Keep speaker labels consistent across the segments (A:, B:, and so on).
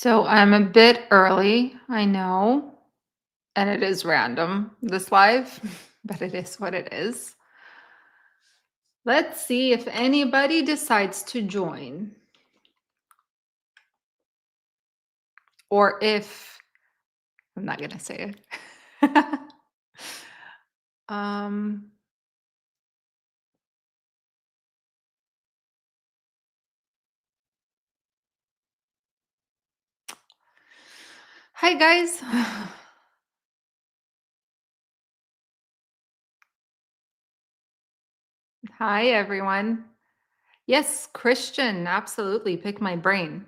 A: So I'm a bit early, I know, and it is random, this live, but it is what it is. Let's see if anybody decides to join or if I'm not going to say it. um, Hi, guys. Hi, everyone. Yes, Christian, absolutely. Pick my brain.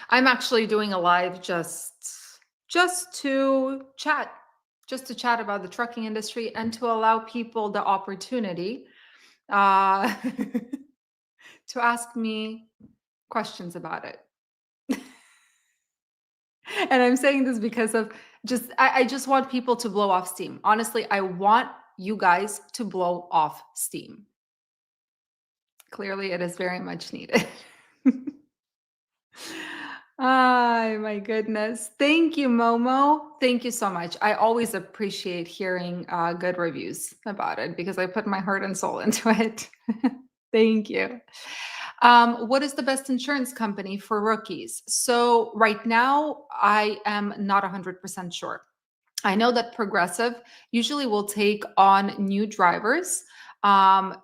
A: I'm actually doing a live just to chat, just to chat about the trucking industry and to allow people the opportunity uh, to ask me questions about it. And I'm saying this because of I just want people to blow off steam. Honestly, I want you guys to blow off steam. Clearly, it is very much needed. Ay, my goodness. Thank you, Momo. Thank you so much. I always appreciate hearing good reviews about it because I put my heart and soul into it. Thank you. What is the best insurance company for rookies? So, right now, I am not 100% sure. I know that Progressive usually will take on new drivers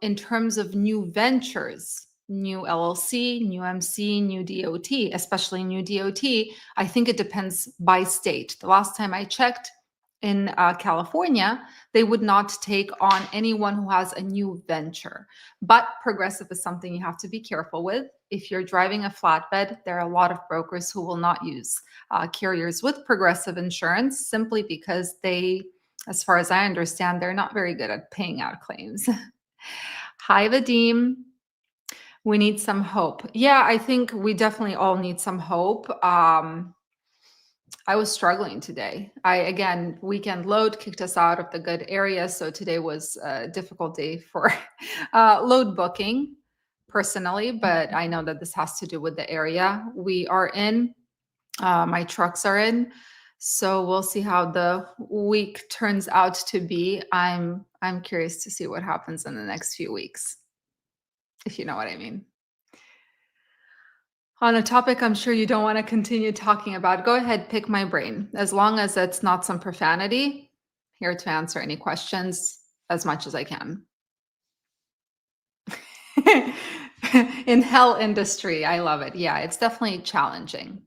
A: in terms of new ventures, new LLC, new MC, new DOT, especially new DOT. I think it depends by state. The last time I checked in California, they would not take on anyone who has a new venture. But Progressive is something you have to be careful with. If you're driving a flatbed, there are a lot of brokers who will not use carriers with Progressive insurance simply because they, as far as I understand, they're not very good at paying out claims. Hi, Vadim. We need some hope. Yeah, I think we definitely all need some hope. I was struggling today. Again, weekend load kicked us out of the good area. So today was a difficult day for load booking personally, but I know that this has to do with the area we are in. My trucks are in. So we'll see how the week turns out to be. I'm curious to see what happens in the next few weeks, if you know what I mean. On a topic I'm sure you don't want to continue talking about, go ahead, pick my brain. As long as it's not some profanity, here to answer any questions as much as I can. In hell industry, I love it. Yeah, it's definitely challenging.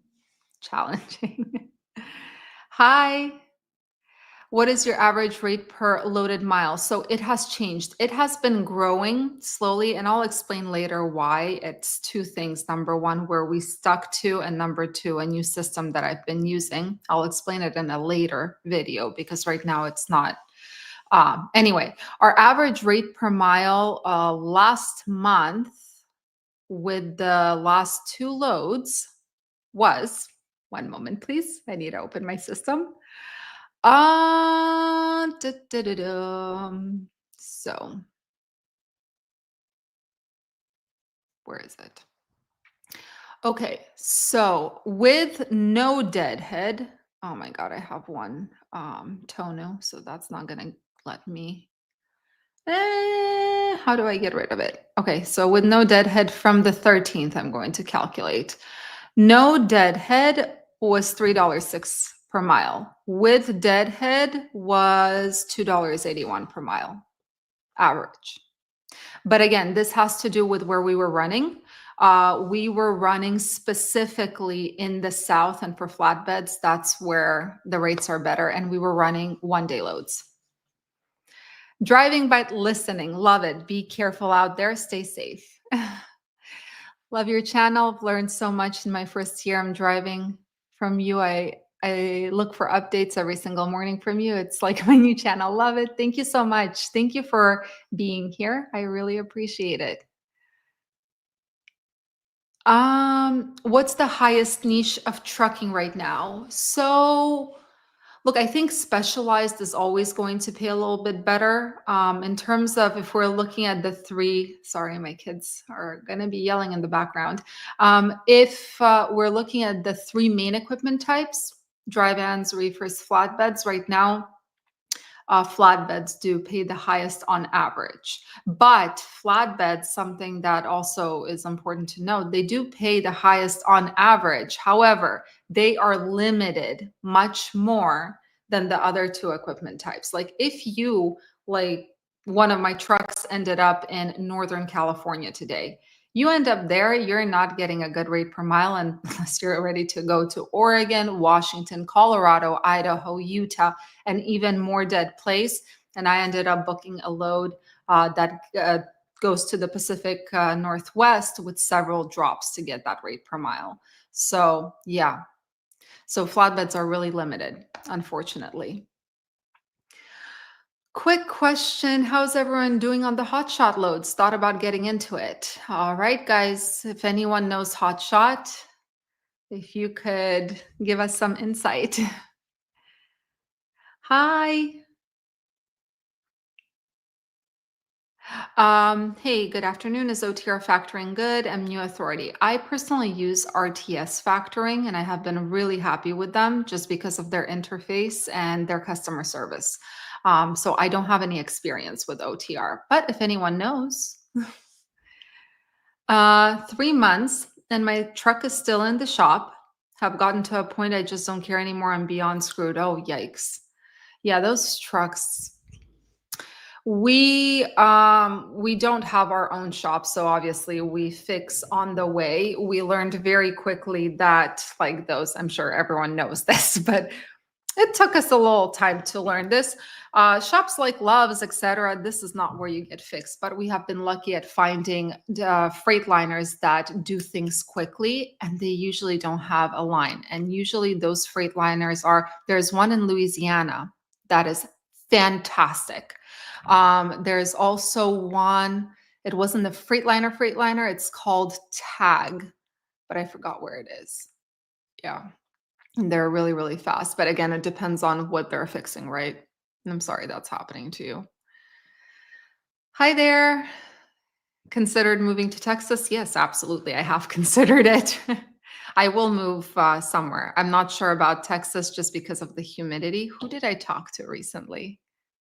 A: Challenging. Hi. What is your average rate per loaded mile? So it has changed. It has been growing slowly, and I'll explain later why. It's two things. Number one, where we stuck to, and number two, a new system that I've been using. I'll explain it in a later video because right now it's not. Anyway, our average rate per mile last month with the last two loads was, one moment, please. I need to open my system. So where is it? Okay, so with no deadhead, oh my god, I have one tono, so that's not gonna let me. How do I get rid of it? Okay, so with no deadhead from the 13th, I'm going to calculate. No deadhead was $3.06 per mile. With deadhead was $2.81 per mile average. But again, this has to do with where we were running. We were running specifically in the south, and for flatbeds, that's where the rates are better. And we were running one-day loads. Driving by listening, love it. Be careful out there. Stay safe. Love your channel. I've learned so much in my first year. I'm driving from you. I look for updates every single morning from you. It's like my new channel. Love it. Thank you so much. Thank you for being here. I really appreciate it. What's the highest niche of trucking right now? So Look, I think specialized is always going to pay a little bit better. In terms of if we're looking at the three, sorry, my kids are going to be yelling in the background. If we're looking at the three main equipment types, dry vans, reefers, flatbeds, right now, flatbeds do pay the highest on average. But flatbeds, something that also is important to note, they do pay the highest on average. However, they are limited much more than the other two equipment types. Like if you, like one of my trucks ended up in Northern California today, you end up there, you're not getting a good rate per mile unless you're ready to go to Oregon, Washington, Colorado, Idaho, Utah, and even more dead place. And I ended up booking a load that goes to the Pacific Northwest with several drops to get that rate per mile. So yeah, so flatbeds are really limited, unfortunately. Quick question. How's everyone doing on the hotshot loads? Thought about getting into it. All right, guys, if anyone knows hotshot, if you could give us some insight. Hi. Hey, good afternoon. Is OTR factoring good? I'm new authority. I personally use RTS factoring and I have been really happy with them just because of their interface and their customer service. So I don't have any experience with OTR, but if anyone knows, 3 months and my truck is still in the shop. Have gotten to a point I just don't care anymore. I'm beyond screwed. Oh, yikes. Yeah, those trucks. We don't have our own shop, so obviously we fix on the way. We learned very quickly that like those, I'm sure everyone knows this, but it took us a little time to learn this. Shops like Love's, etc. This is not where you get fixed, but we have been lucky at finding Freightliners that do things quickly, and they usually don't have a line. And usually those Freightliners are. There's one in Louisiana that is fantastic. There's also one. It wasn't the Freightliner. It's called Tag, but I forgot where it is. Yeah. They're really, really fast. But again, it depends on what they're fixing, right? And I'm sorry that's happening to you. Hi there. Considered moving to Texas? Yes, absolutely. I have considered it. I will move somewhere. I'm not sure about Texas just because of the humidity. Who did I talk to recently?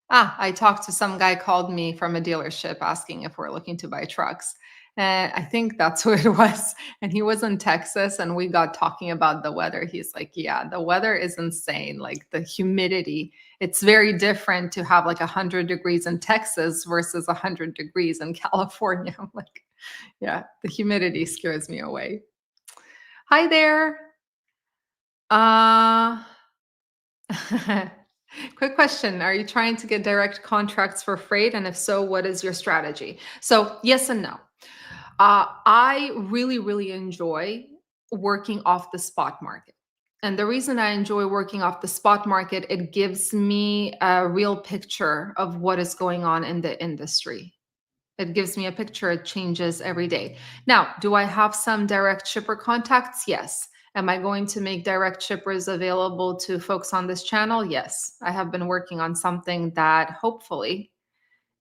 A: I talked to some guy called me from a dealership asking if we're looking to buy trucks. And I think that's who it was. And he was in Texas and we got talking about the weather. He's like, yeah, the weather is insane. Like the humidity, it's very different to have like 100 degrees in Texas versus 100 degrees in California. I'm like, yeah, the humidity scares me away. Hi there. Uh, Quick question. Are you trying to get direct contracts for freight? And if so, what is your strategy? So, yes and no. I really, really enjoy working off the spot market. And the reason I enjoy working off the spot market, it gives me a real picture of what is going on in the industry. It gives me a picture. It changes every day. Now, do I have some direct shipper contacts? Yes. Am I going to make direct shippers available to folks on this channel? Yes. I have been working on something that hopefully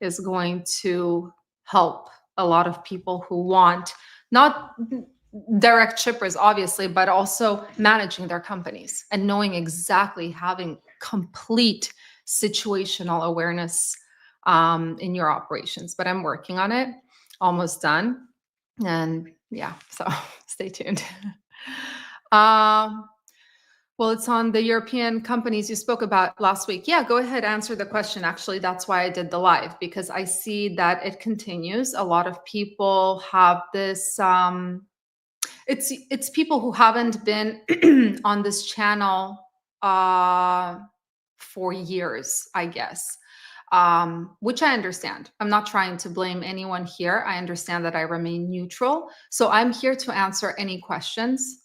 A: is going to help a lot of people who want not direct shippers, obviously, but also managing their companies and knowing exactly having complete situational awareness in your operations. But I'm working on it, almost done. And yeah, so stay tuned. Um, well, it's on the European companies you spoke about last week. Yeah, go ahead, answer the question. Actually, that's why I did the live, because I see that it continues. A lot of people have this, it's people who haven't been on this channel for years, I guess. Which I understand. I'm not trying to blame anyone here. I understand that I remain neutral. So I'm here to answer any questions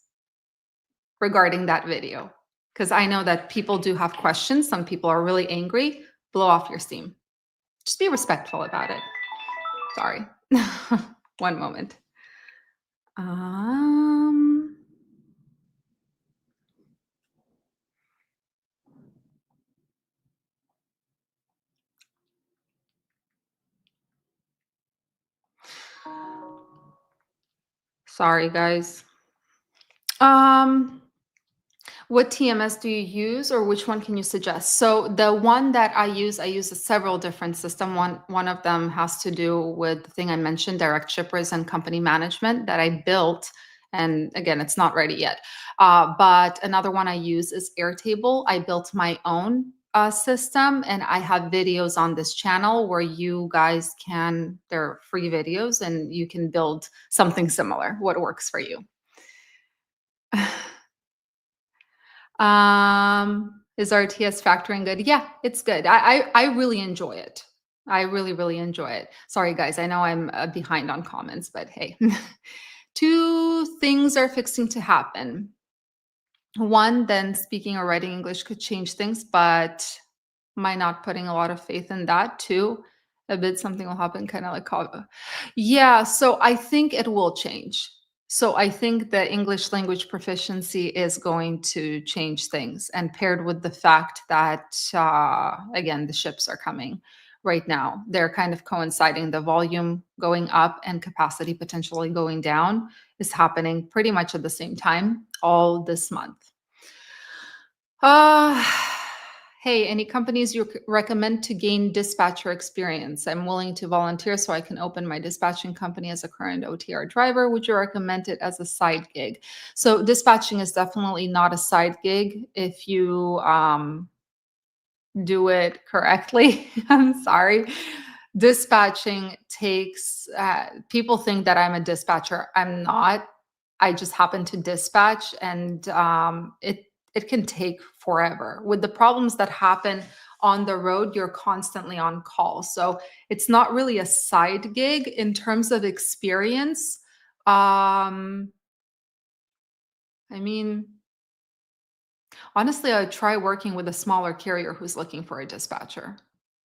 A: regarding that video, because I know that people do have questions. Some people are really angry. Blow off your steam. Just be respectful about it. Sorry. One moment. Um, Sorry, guys. Um, what TMS do you use, or which one can you suggest? So the one that I use a several different system. One of them has to do with the thing I mentioned, direct shippers and company management that I built. And again, it's not ready yet. But another one I use is Airtable. I built my own system, and I have videos on this channel where you guys can, they're free videos, and you can build something similar, what works for you. Is RTS factoring good? Yeah, it's good. I really enjoy it. I really, really enjoy it. Sorry, guys. I know I'm behind on comments, but hey. Two things are fixing to happen. One, then speaking or writing English could change things, but am I not putting a lot of faith in that? Two, a bit something will happen, kind of like yeah, so I think it will change. So I think the English language proficiency is going to change things, and paired with the fact that again, the ships are coming right now. They're kind of coinciding. The volume going up and capacity potentially going down is happening pretty much at the same time all this month. Uh, hey, any companies you recommend to gain dispatcher experience? I'm willing to volunteer so I can open my dispatching company as a current OTR driver. Would you recommend it as a side gig? So dispatching is definitely not a side gig if you do it correctly. I'm sorry. Dispatching takes, people think that I'm a dispatcher. I'm not. I just happen to dispatch, and it can take forever. With the problems that happen on the road, you're constantly on call. So it's not really a side gig in terms of experience. I mean, honestly, I would try working with a smaller carrier who's looking for a dispatcher.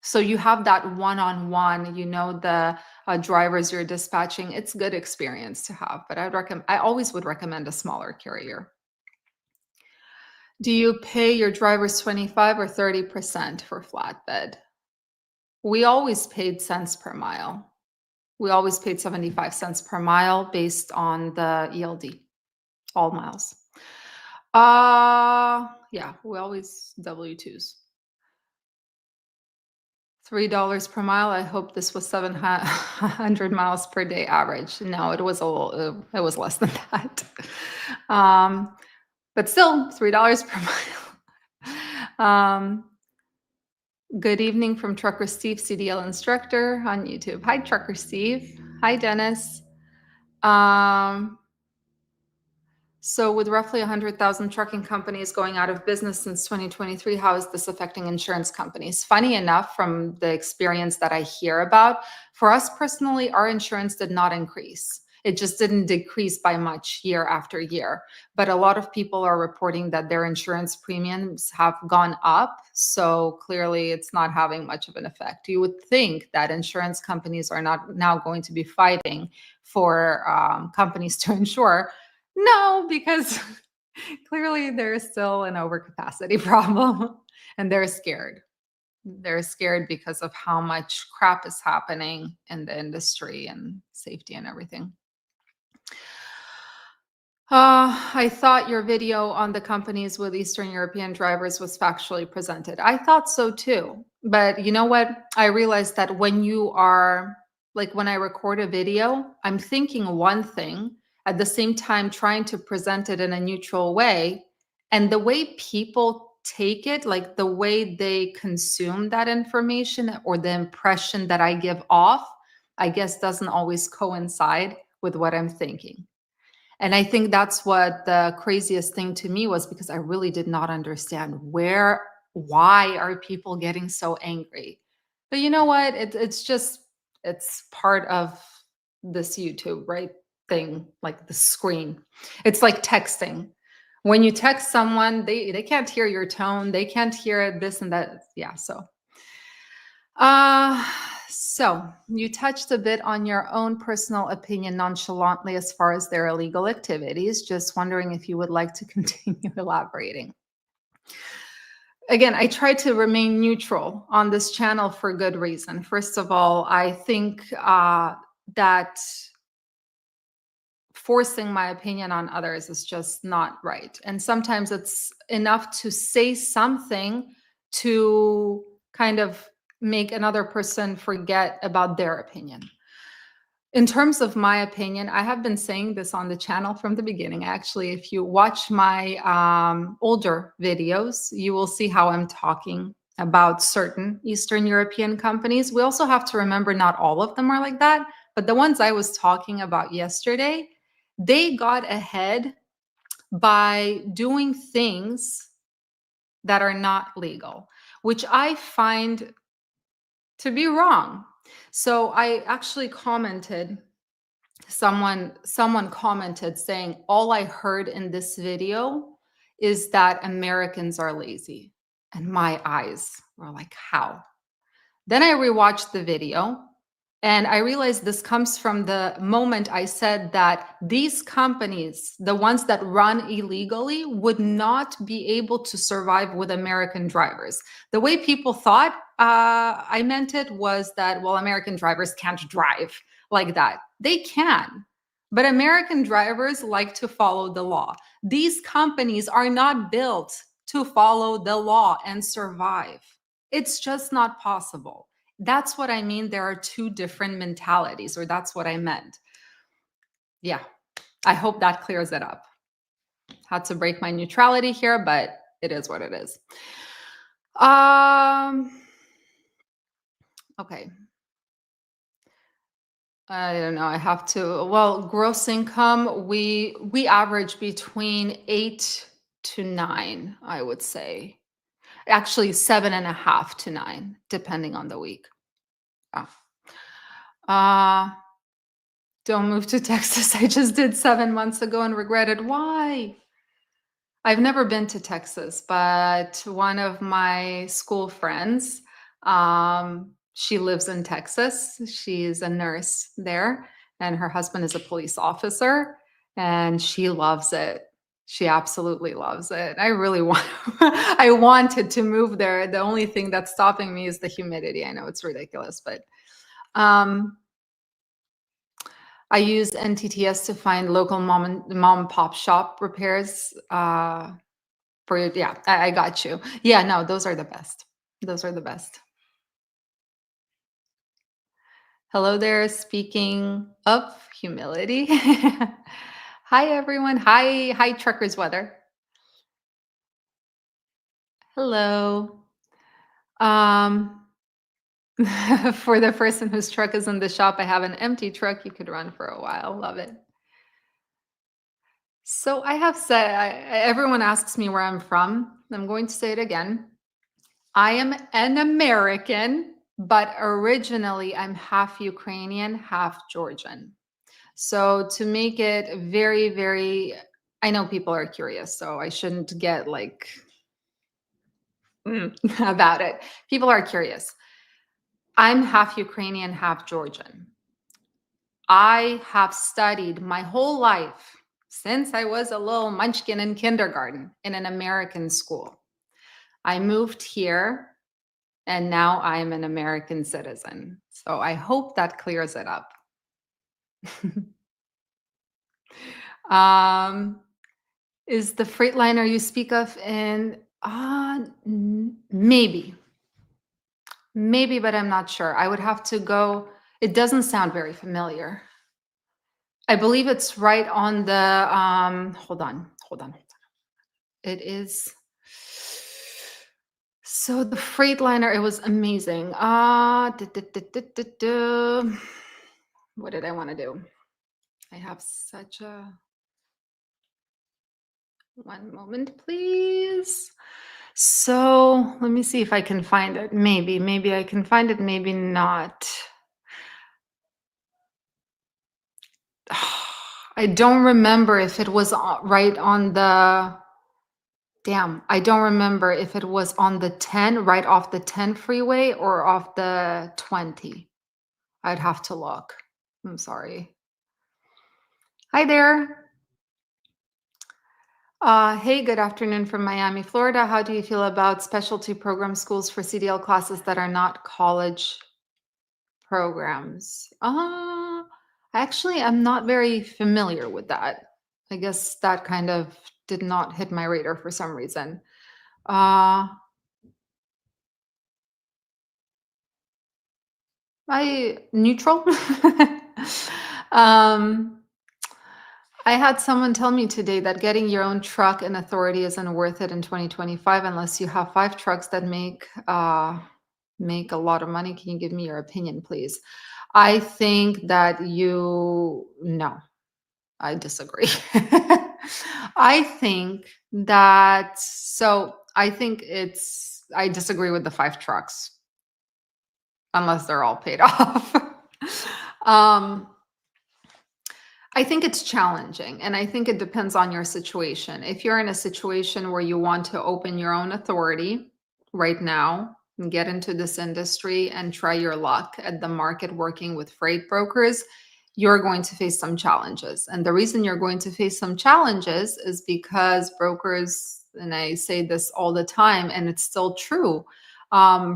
A: So you have that one-on-one, you know, the drivers you're dispatching. It's good experience to have, but I always would recommend a smaller carrier. Do you pay your drivers 25 or 30% for flatbed? We always paid cents per mile. We always paid 75 cents per mile based on the ELD, all miles. Yeah, we always W2s. $3 per mile. I hope this was 700 miles per day average. No, it was a little, it was less than that. But still, $3 per mile. Good evening from Trucker Steve, CDL instructor on YouTube. Hi, Trucker Steve. Hi, Dennis. So with roughly 100,000 trucking companies going out of business since 2023, how is this affecting insurance companies? Funny enough, from the experience that I hear about, for us personally, our insurance did not increase. It just didn't decrease by much year after year. But a lot of people are reporting that their insurance premiums have gone up. So clearly it's not having much of an effect. You would think that insurance companies are not now going to be fighting for companies to insure. No, because clearly there's still an overcapacity problem, and they're scared. They're scared because of how much crap is happening in the industry and safety and everything. I thought your video on the companies with Eastern European drivers was factually presented. I thought so too. But you know what? I realized that when you are, like when I record a video, I'm thinking one thing, at the same time trying to present it in a neutral way. And the way people take it, like the way they consume that information or the impression that I give off, I guess doesn't always coincide with what I'm thinking. And I think that's what the craziest thing to me was, because I really did not understand why are people getting so angry? But you know what? It's just, it's part of this YouTube, right? Thing, like the screen. It's like texting. When you text someone, they can't hear your tone, they can't hear this and that. Yeah, uh, so you touched a bit on your own personal opinion nonchalantly as far as their illegal activities. Just wondering if you would like to continue elaborating. Again, I try to remain neutral on this channel for good reason. First of all, I think that forcing my opinion on others is just not right. And sometimes it's enough to say something to kind of make another person forget about their opinion. In terms of my opinion, I have been saying this on the channel from the beginning. Actually, if you watch my older videos, you will see how I'm talking about certain Eastern European companies. We also have to remember not all of them are like that, but the ones I was talking about yesterday, they got ahead by doing things that are not legal, which I find to be wrong. So I actually commented, someone commented saying, all I heard in this video is that Americans are lazy. And my eyes were like, how? Then I rewatched the video and I realized this comes from the moment I said that these companies, the ones that run illegally, would not be able to survive with American drivers. The way people thought I meant it was that, well, American drivers can't drive like that. They can. But American drivers like to follow the law. These companies are not built to follow the law and survive. It's just not possible. That's what I mean. There are two different mentalities, or that's what I meant. Yeah, I hope that clears it up. Had to break my neutrality here, but it is what it is. Okay. I don't know. I have to. Well, gross income, we average between 8 to 9, I would say. Actually, 7.5 to 9, depending on the week. Yeah. Don't move to Texas. I just did 7 months ago and regretted. Why? I've never been to Texas, but one of my school friends, she lives in Texas. She's a nurse there, and her husband is a police officer, and she loves it. She absolutely loves it. I really want, I wanted to move there. The only thing that's stopping me is the humidity. I know it's ridiculous, but I use NTTS to find local mom and pop shop repairs. Yeah, I got you. Yeah, no, those are the best. Those are the best. Hello there. Speaking of humility. Hi everyone. Hi Truckers Weather. Hello. For the person whose truck is in the shop, I have an empty truck. You could run for a while. Love it. So I have said, everyone asks me where I'm from. I'm going to say it again. I am an American, but originally I'm half Ukrainian, half Georgian. So to make it very, very, I know people are curious, so I shouldn't get like about it. People are curious. I'm half Ukrainian, half Georgian. I have studied my whole life since I was a little munchkin in kindergarten in an American school. I moved here and now I'm an American citizen. So I hope that clears it up. Is the Freightliner you speak of in, maybe, but I'm not sure. I would have to go. It doesn't sound very familiar. I believe it's right on the, hold on. It is. So the Freightliner, it was amazing. What did I want to do? I have such a, one moment, please. So let me see if I can find it. Maybe I can find it, maybe not. I don't remember if it was right on the, damn, I don't remember if it was on the 10, right off the 10 freeway or off the 20. I'd have to look. I'm sorry. Hi there. Hey, good afternoon from Miami, Florida. How do you feel about specialty program schools for CDL classes that are not college programs? Actually, I'm not very familiar with that. I guess that kind of did not hit my radar for some reason. Uh, I neutral. um, I had someone tell me today that getting your own truck and authority isn't worth it in 2025 unless you have 5 trucks that make a lot of money. Can you give me your opinion, please? I think that you no, I disagree. I think I think I disagree with the 5 trucks unless they're all paid off. um, I think it's challenging, and I think it depends on your situation. If you're in a situation where you want to open your own authority right now and get into this industry and try your luck at the market working with freight brokers, you're going to face some challenges. And the reason you're going to face some challenges is because brokers, and I say this all the time, and it's still true,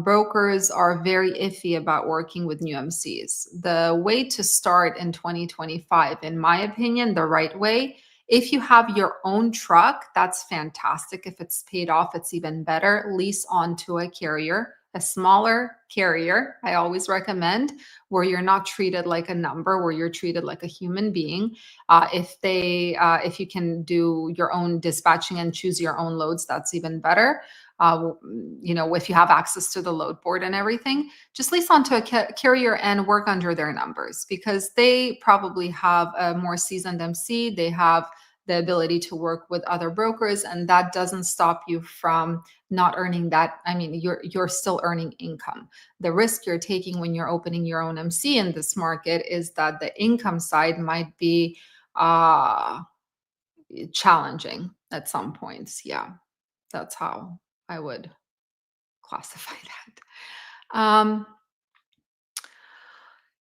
A: brokers are very iffy about working with new MCs. The way to start in 2025, in my opinion, the right way, if you have your own truck, that's fantastic. If it's paid off, it's even better. Lease onto a carrier, a smaller carrier, I always recommend, where you're not treated like a number, where you're treated like a human being. If you can do your own dispatching and choose your own loads, that's even better. If you have access to the load board and everything, just lease onto a carrier and work under their numbers because they probably have a more seasoned MC. They have the ability to work with other brokers, and that doesn't stop you from not earning that. I mean, you're still earning income. The risk you're taking when you're opening your own MC in this market is that the income side might be uh, challenging at some points. Yeah, that's how I would classify that.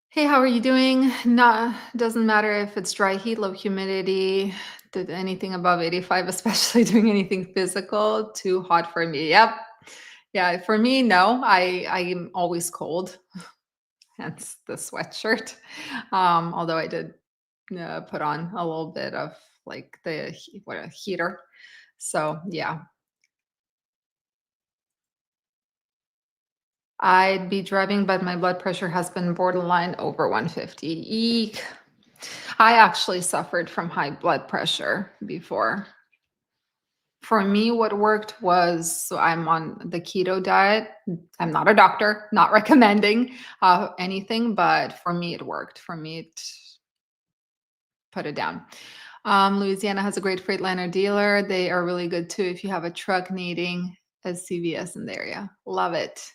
A: Hey, how are you doing? Not doesn't matter if it's dry heat, low humidity, did anything above 85, especially doing anything physical, too hot for me. Yep. Yeah, for me, no. I'm always cold, hence the sweatshirt. Although I did put on a little bit of like what a heater. So yeah, I'd be driving, but my blood pressure has been borderline over 150. Eek. I actually suffered from high blood pressure before. For me, what worked was so I'm on the keto diet. I'm not a doctor, not recommending anything, but for me, it worked. For me, it put it down. Louisiana has a great Freightliner dealer. They are really good too if you have a truck needing a CVS in the area. Love it.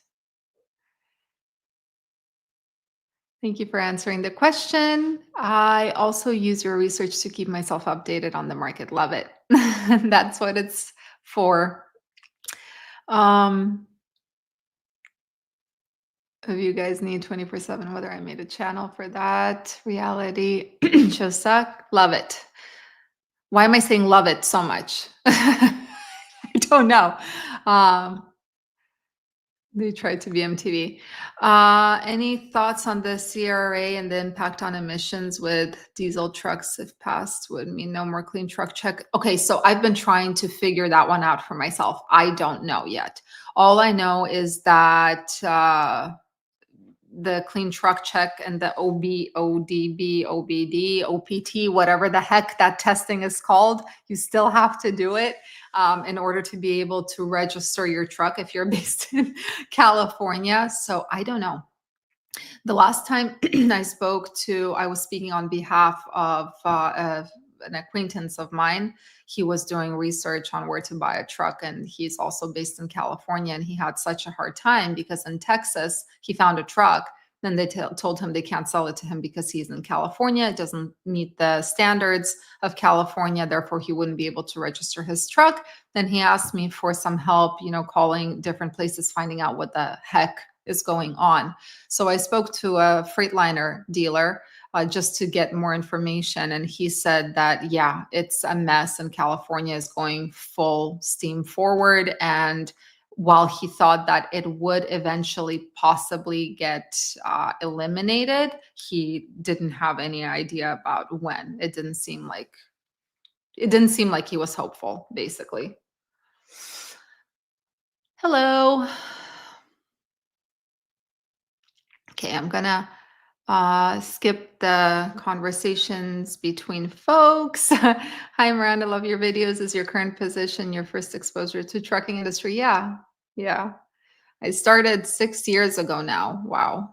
A: Thank you for answering the question. I also use your research to keep myself updated on the market. Love it. That's what it's for. Um, if you guys need 24/7 weather, I made a channel for that. Reality shows suck. Love it. Why am I saying love it so much? I don't know. Um, They tried to be MTV. Any thoughts on the CRA and the impact on emissions with diesel trucks if passed would mean no more clean truck check? Okay, so I've been trying to figure that one out for myself. I don't know yet. All I know is that the clean truck check and the OBD, OPT, whatever the heck that testing is called, you still have to do it in order to be able to register your truck if you're based in California. So I don't know. The last time I was speaking on behalf of an acquaintance of mine. He was doing research on where to buy a truck, and he's also based in California. And he had such a hard time because in Texas, he found a truck. Then they told him they can't sell it to him because he's in California. It doesn't meet the standards of California. Therefore, he wouldn't be able to register his truck. Then he asked me for some help, calling different places, finding out what the heck is going on. So I spoke to a Freightliner dealer just to get more information. And he said that, yeah, it's a mess and California is going full steam forward. And while he thought that it would eventually possibly get eliminated, he didn't have any idea about when. It didn't seem like he was hopeful, basically. Hello. Okay, I'm gonna skip the conversations between folks. Hi, Miranda. Love your videos. Is your current position your first exposure to trucking industry? Yeah, yeah. I started 6 years ago now. Wow,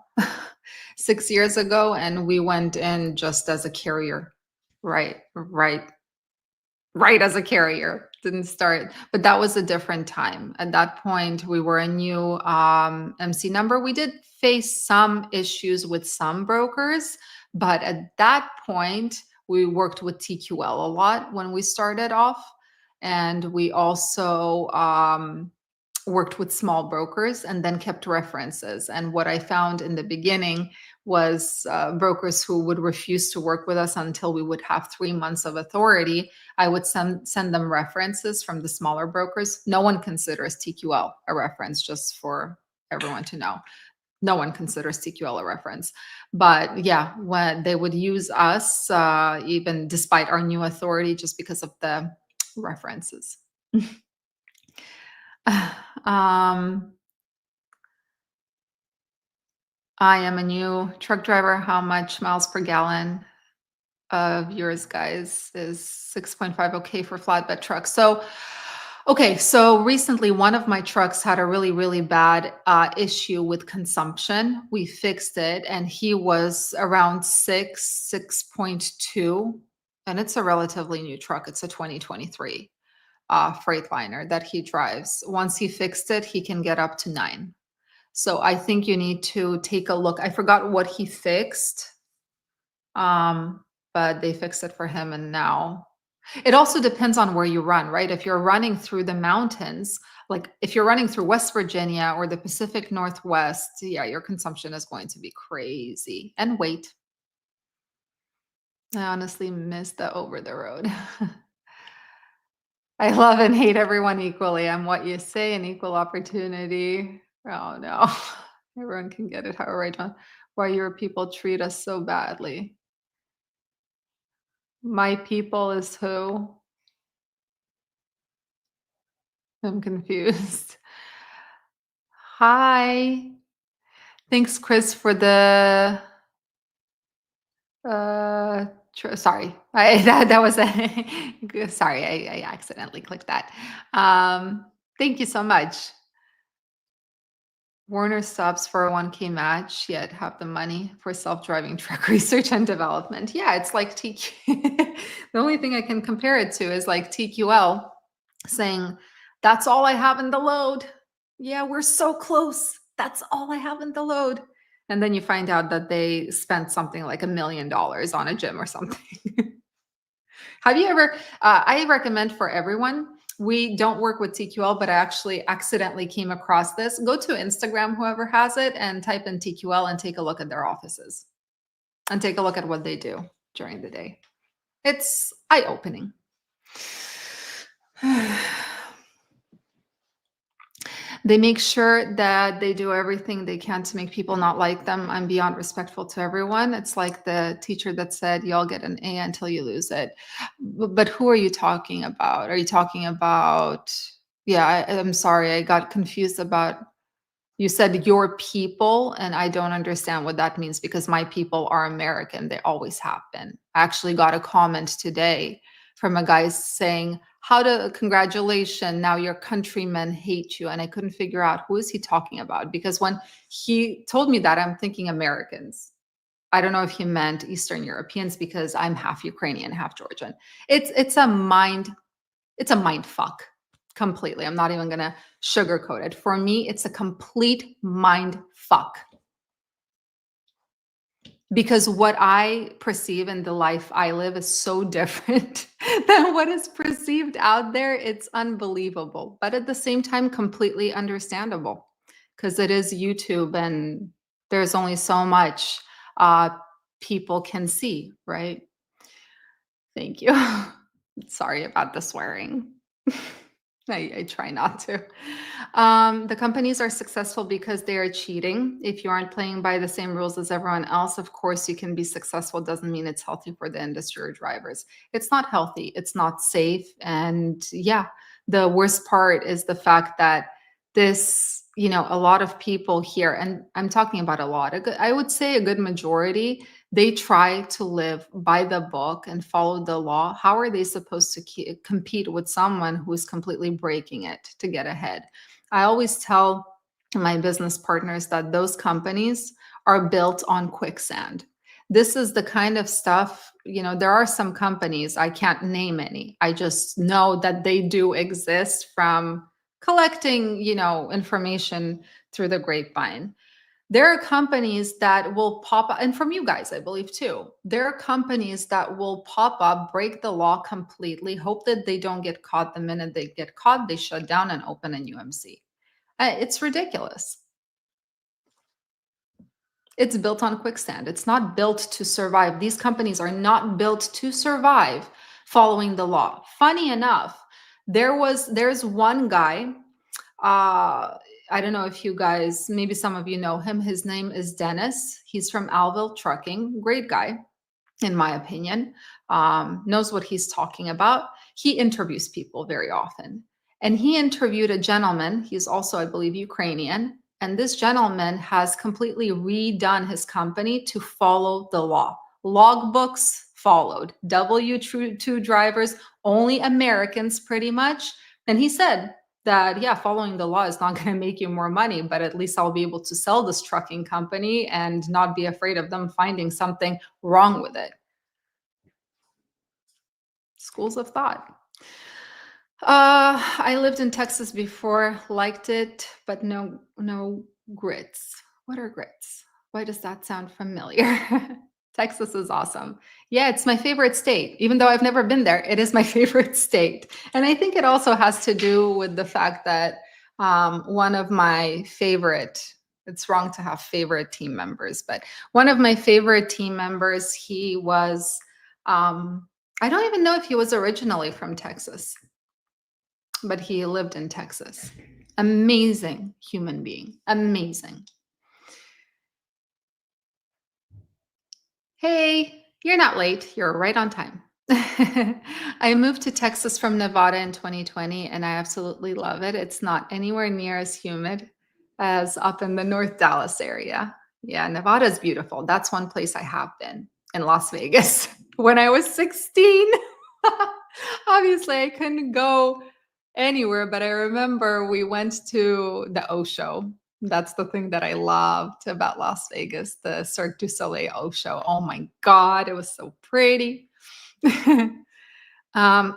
A: 6 years ago, and we went in just as a carrier. Right, right. Right, as a carrier. Didn't start, but that was a different time. At that point, we were a new MC number. We did face some issues with some brokers, but at that point, we worked with TQL a lot when we started off. And we also worked with small brokers and then kept references. And what I found in the beginning was brokers who would refuse to work with us until we would have 3 months of authority. I would send them references from the smaller brokers. No one considers TQL a reference, just for everyone to know. No one considers TQL a reference. But yeah, when they would use us, even despite our new authority, just because of the references. um, I am a new truck driver. How much miles per gallon of yours, guys, is 6.5 okay for flatbed trucks? So, okay, so recently one of my trucks had a really, really bad issue with consumption. We fixed it, and he was around 6.2, and it's a relatively new truck. It's a 2023 Freightliner that he drives. Once he fixed it, he can get up to 9. So I think you need to take a look. I forgot what he fixed, but they fixed it for him. And now it also depends on where you run, right? If you're running through the mountains, like if you're running through West Virginia or the Pacific Northwest, yeah, your consumption is going to be crazy. And weight. I honestly miss the over the road. I love and hate everyone equally. I'm what you say, an equal opportunity. Oh no. Everyone can get it however I want. Why your people treat us so badly. My people is who? I'm confused. Hi. Thanks, Chris, for the uh sorry. That was a sorry, I accidentally clicked that. Thank you so much. Warner stops for a 1K match, yet have the money for self-driving truck research and development. Yeah, it's like TQ. The only thing I can compare it to is like TQL saying, that's all I have in the load. Yeah, we're so close. That's all I have in the load. And then you find out that they spent something like $1 million on a gym or something. Have you ever, I recommend for everyone, we don't work with TQL, but I actually accidentally came across this. Go to Instagram, whoever has it, and type in TQL and take a look at their offices and take a look at what they do during the day. It's eye-opening. They make sure that they do everything they can to make people not like them. I'm beyond respectful to everyone. It's like the teacher that said, you'll get an A until you lose it. But who are you talking about? Are you talking about, yeah, I'm sorry, I got confused about, you said your people, and I don't understand what that means because my people are American. They always have been. I actually got a comment today from a guy saying, congratulations, now your countrymen hate you. And I couldn't figure out who is he talking about, because when he told me that, I'm thinking Americans. I don't know if he meant Eastern Europeans because I'm half Ukrainian, half Georgian. It's a mind fuck completely. I'm not even gonna sugarcoat it. For me, it's a complete mind fuck. Because what I perceive in the life I live is so different than what is perceived out there. It's unbelievable, but at the same time, completely understandable, because it is YouTube and there's only so much people can see, right? Thank you. Sorry about the swearing. I try not to. The companies are successful because they are cheating. If you aren't playing by the same rules as everyone else, of course, you can be successful. Doesn't mean it's healthy for the industry or drivers. It's not healthy. It's not safe. And yeah, the worst part is the fact that a lot of people here, and I'm talking about a lot, I would say a good majority, they try to live by the book and follow the law. How are they supposed to compete with someone who is completely breaking it to get ahead? I always tell my business partners that those companies are built on quicksand. This is the kind of stuff, there are some companies, I can't name any. I just know that they do exist from collecting, information through the grapevine. There are companies that will pop up, and from you guys, I believe too. There are companies that will pop up, break the law completely, hope that they don't get caught. The minute they get caught, they shut down and open a new MC. It's ridiculous. It's built on quicksand. It's not built to survive. These companies are not built to survive following the law. Funny enough, there's one guy. I don't know if you guys, maybe some of you know him. His name is Dennis. He's from Alville Trucking. Great guy, in my opinion. Knows what he's talking about. He interviews people very often. And he interviewed a gentleman. He's also, I believe, Ukrainian. And this gentleman has completely redone his company to follow the law. Logbooks followed. W2 drivers, only Americans pretty much. And he said, that yeah, following the law is not going to make you more money, but at least I'll be able to sell this trucking company and not be afraid of them finding something wrong with it. Schools of thought. I lived in Texas before, liked it, but no grits. What are grits? Why does that sound familiar? Texas is awesome. Yeah, it's my favorite state. Even though I've never been there, it is my favorite state. And I think it also has to do with the fact that one of my favorite, it's wrong to have favorite team members, but one of my favorite team members, he was, I don't even know if he was originally from Texas, but he lived in Texas. Amazing human being. Amazing. Hey, you're not late. You're right on time. I moved to Texas from Nevada in 2020, and I absolutely love it. It's not anywhere near as humid as up in the North Dallas area. Yeah, Nevada is beautiful. That's one place I have been, in Las Vegas, when I was 16. Obviously, I couldn't go anywhere, but I remember we went to the O Show. That's the thing that I loved about Las Vegas, the Cirque du Soleil O Show. Oh my God, it was so pretty. um,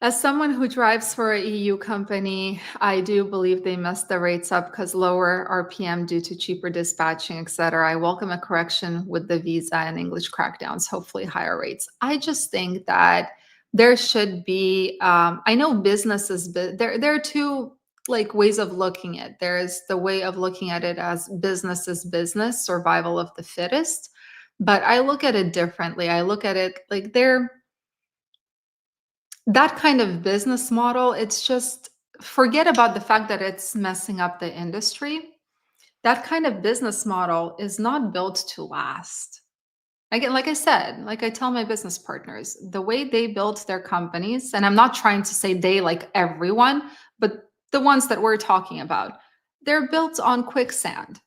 A: As someone who drives for a EU company, I do believe they messed the rates up because lower RPM due to cheaper dispatching, etc. I welcome a correction with the visa and English crackdowns, hopefully higher rates. I just think that there should be, I know businesses, but there are two ways of looking at it. There's the way of looking at it as business is business, survival of the fittest. But I look at it differently. I look at it like that kind of business model, it's just forget about the fact that it's messing up the industry. That kind of business model is not built to last. Again, like I said, like I tell my business partners, the way they build their companies, and I'm not trying to say they like everyone, but the ones that we're talking about, they're built on quicksand.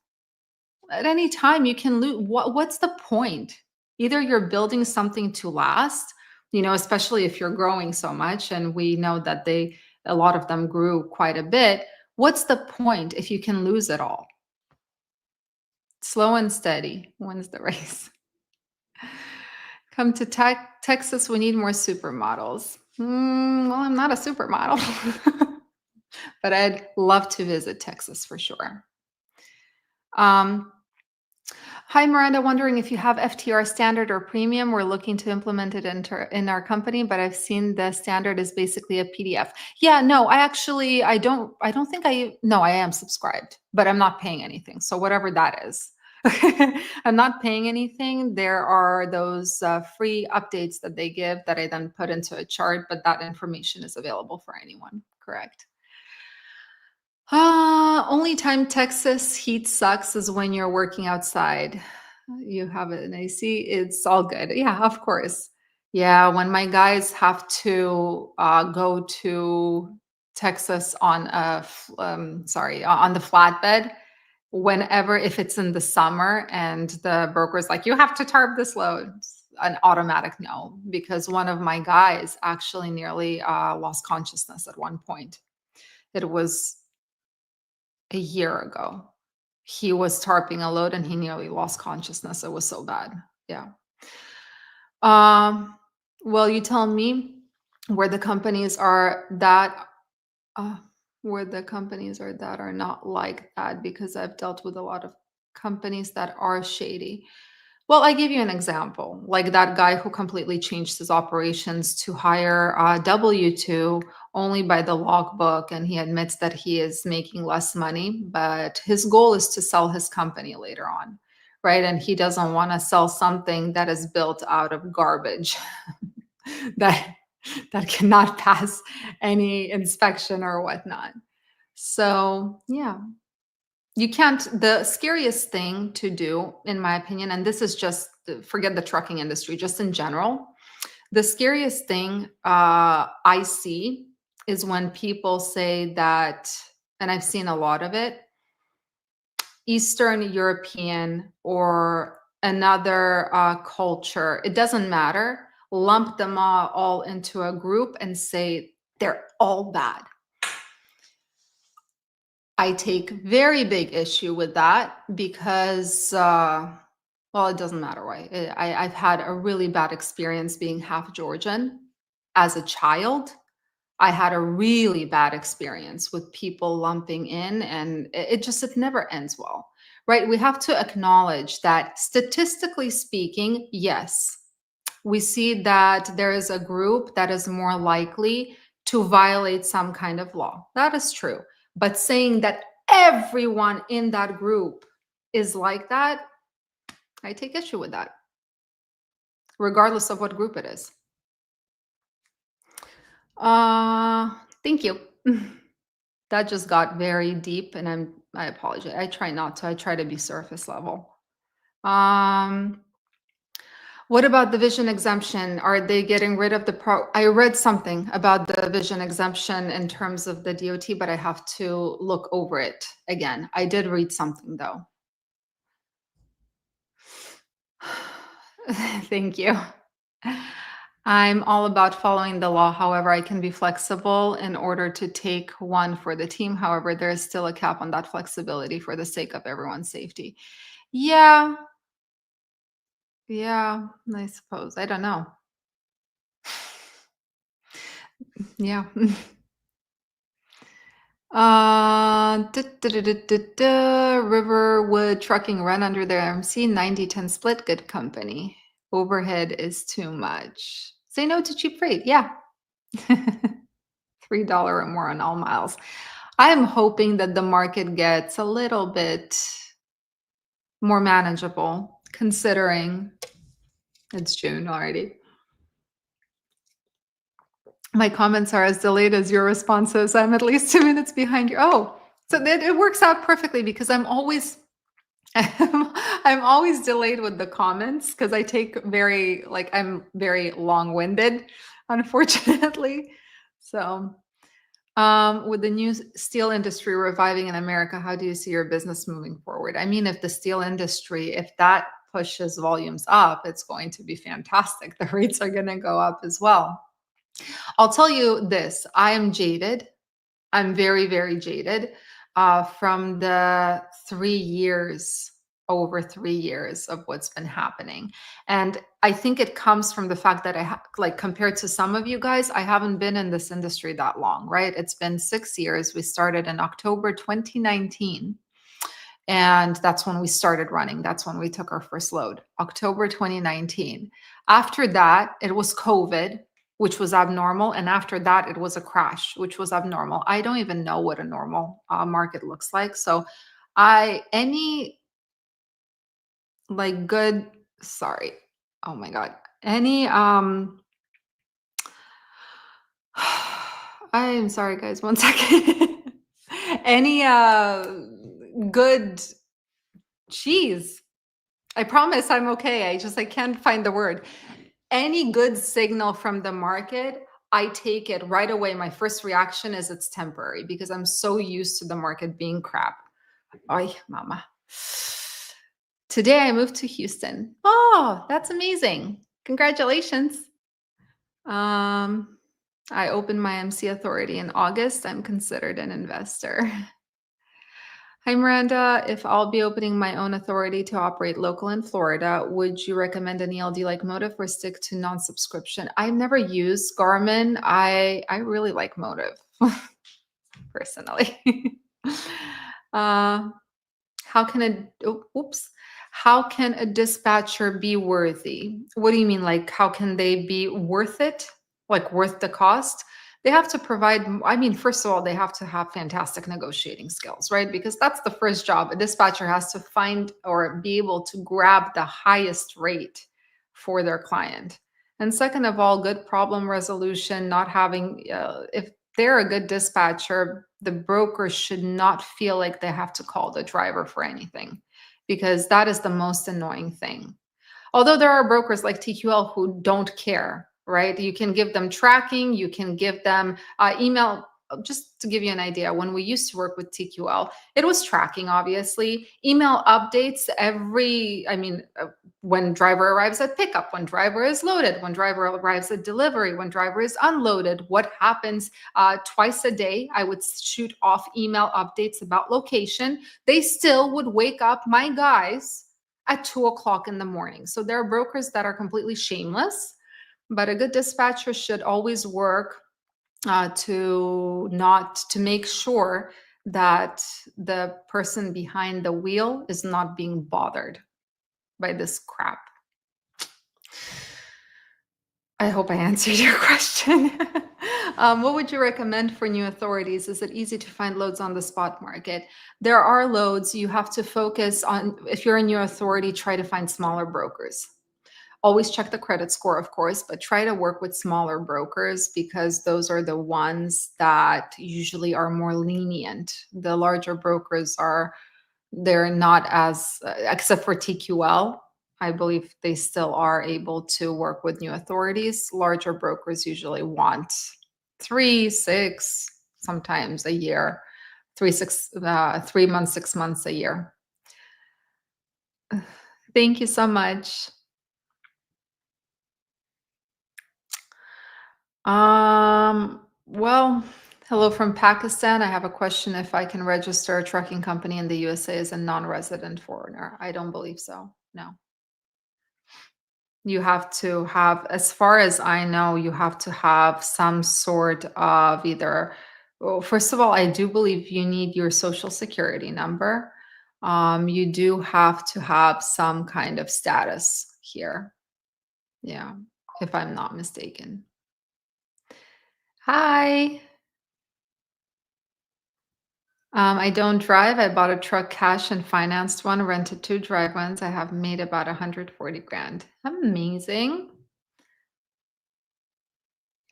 A: At any time you can lose. What's the point? Either you're building something to last, especially if you're growing so much, and we know that a lot of them grew quite a bit. What's the point if you can lose it all? Slow and steady wins the race. Come to Texas, we need more supermodels. Well, I'm not a supermodel, but I'd love to visit Texas for sure. Hi, Miranda, wondering if you have FTR standard or premium. We're looking to implement it in our company, but I've seen the standard is basically a PDF. Yeah, no, I don't think no, I am subscribed, but I'm not paying anything. So whatever that is. I'm not paying anything. There are those free updates that they give that I then put into a chart, but that information is available for anyone. Correct. Only time Texas heat sucks is when you're working outside. You have an AC, it's all good. Yeah, of course. Yeah, when my guys have to go to Texas on sorry, on the flatbed, whenever, if it's in the summer and the broker's like, you have to tarp this load, it's an automatic no, because one of my guys actually nearly lost consciousness at one point. It was a year ago. He was tarping a load and he nearly lost consciousness. It was so bad. Yeah. Um, well, you tell me where the companies are that uh, where the companies are that are not like that, because I've dealt with a lot of companies that are shady. Well, I give you an example, like that guy who completely changed his operations to hire W-2 only by the logbook, and he admits that he is making less money, but his goal is to sell his company later on, right? And he doesn't want to sell something that is built out of garbage that cannot pass any inspection or whatnot. So, yeah, you can't, the scariest thing to do, in my opinion, and this is just, forget the trucking industry, just in general, the scariest thing I see is when people say that, and I've seen a lot of it, Eastern European or another culture, it doesn't matter, lump them all into a group and say they're all bad. I take very big issue with that because, well, it doesn't matter why. I've had a really bad experience being half Georgian as a child. I had a really bad experience with people lumping in, and it never ends well, right? We have to acknowledge that statistically speaking, yes, we see that there is a group that is more likely to violate some kind of law. That is true. But saying that everyone in that group is like that, I take issue with that, regardless of what group it is. Thank you. That just got very deep, and I apologize. I try not to. I try to be surface level. Um, what about the vision exemption? Are they getting rid of the I read something about the vision exemption in terms of the DOT, but I have to look over it again. I did read something though. Thank you. I'm all about following the law. However, I can be flexible in order to take one for the team. However, there is still a cap on that flexibility for the sake of everyone's safety. Yeah, yeah, I suppose. I don't know. Yeah. Riverwood Trucking run under their MC 90-10 split. Good company. Overhead is too much. Say no to cheap freight. Yeah. $3 or more on all miles. I am hoping that the market gets a little bit more manageable, considering it's June already. My comments are as delayed as your responses. I'm at least 2 minutes behind you. Oh, so that it works out perfectly because I'm always I'm always delayed with the comments because I take very, like, I'm very long-winded, unfortunately. So with the new steel industry reviving in America, how do you see your business moving forward? I mean, if the steel industry, if that pushes volumes up, it's going to be fantastic. The rates are going to go up as well. I'll tell you this, I am jaded. I'm very, very jaded from the 3 years, over 3 years of what's been happening. And I think it comes from the fact that like, compared to some of you guys, I haven't been in this industry that long, right? It's been 6 years. We started in October 2019. And that's when we started running. That's when we took our first load, October 2019. After that, it was COVID, which was abnormal. And after that, it was a crash, which was abnormal. I don't even know what a normal market looks like. So any like good, sorry. Oh my God. Any I am sorry guys, one second. Any good cheese. I promise I'm okay. I can't find the word. Any good signal from the market, I take it right away. My first reaction is it's temporary because I'm so used to the market being crap. Ay, mama. Today I moved to Houston. Oh, that's amazing. Congratulations. Um, I opened my MC authority in August. I'm considered an investor. Hi, Miranda. If I'll be opening my own authority to operate local in Florida, would you recommend an ELD like Motive or stick to non-subscription? I've never used Garmin. I really like Motive personally. uh, how can how can a dispatcher be worthy? What do you mean? Like, how can they be worth it? Like, worth the cost? They have to provide, I mean, first of all, they have to have fantastic negotiating skills, right? Because that's the first job. A dispatcher has to find or be able to grab the highest rate for their client. And second of all, good problem resolution, not having, if they're a good dispatcher, the broker should not feel like they have to call the driver for anything, because that is the most annoying thing. Although there are brokers like TQL who don't care, right? You can give them tracking, you can give them email. Just to give you an idea, when we used to work with TQL, it was tracking, obviously, email updates when driver arrives at pickup, when driver is loaded, when driver arrives at delivery, when driver is unloaded, what happens twice a day. I would shoot off email updates about location. They still would wake up my guys at 2 o'clock in the morning. So there are brokers that are completely shameless, but a good dispatcher should always work to make sure that the person behind the wheel is not being bothered by this crap. I hope I answered your question. What would you recommend for new authorities? Is it easy to find loads on the spot market? There are loads. You have to focus on, if you're a new authority, try to find smaller brokers. Always check the credit score, of course, but try to work with smaller brokers because those are the ones that usually are more lenient. The larger brokers they're not as, except for TQL, I believe they still are able to work with new authorities. Larger brokers usually want 3, 6, sometimes a year, 3 months, 6 months a year. Thank you so much. Well, hello from Pakistan. I have a question if I can register a trucking company in the USA as a non-resident foreigner. I don't believe so. No. You have to have, as far as I know, you have to have some sort of either, well, first of all, I do believe you need your social security number. You do have to have some kind of status here. Yeah, if I'm not mistaken. Hi. I don't drive. I bought a truck cash and financed one, rented 2 drive ones. I have made about 140 grand. Amazing.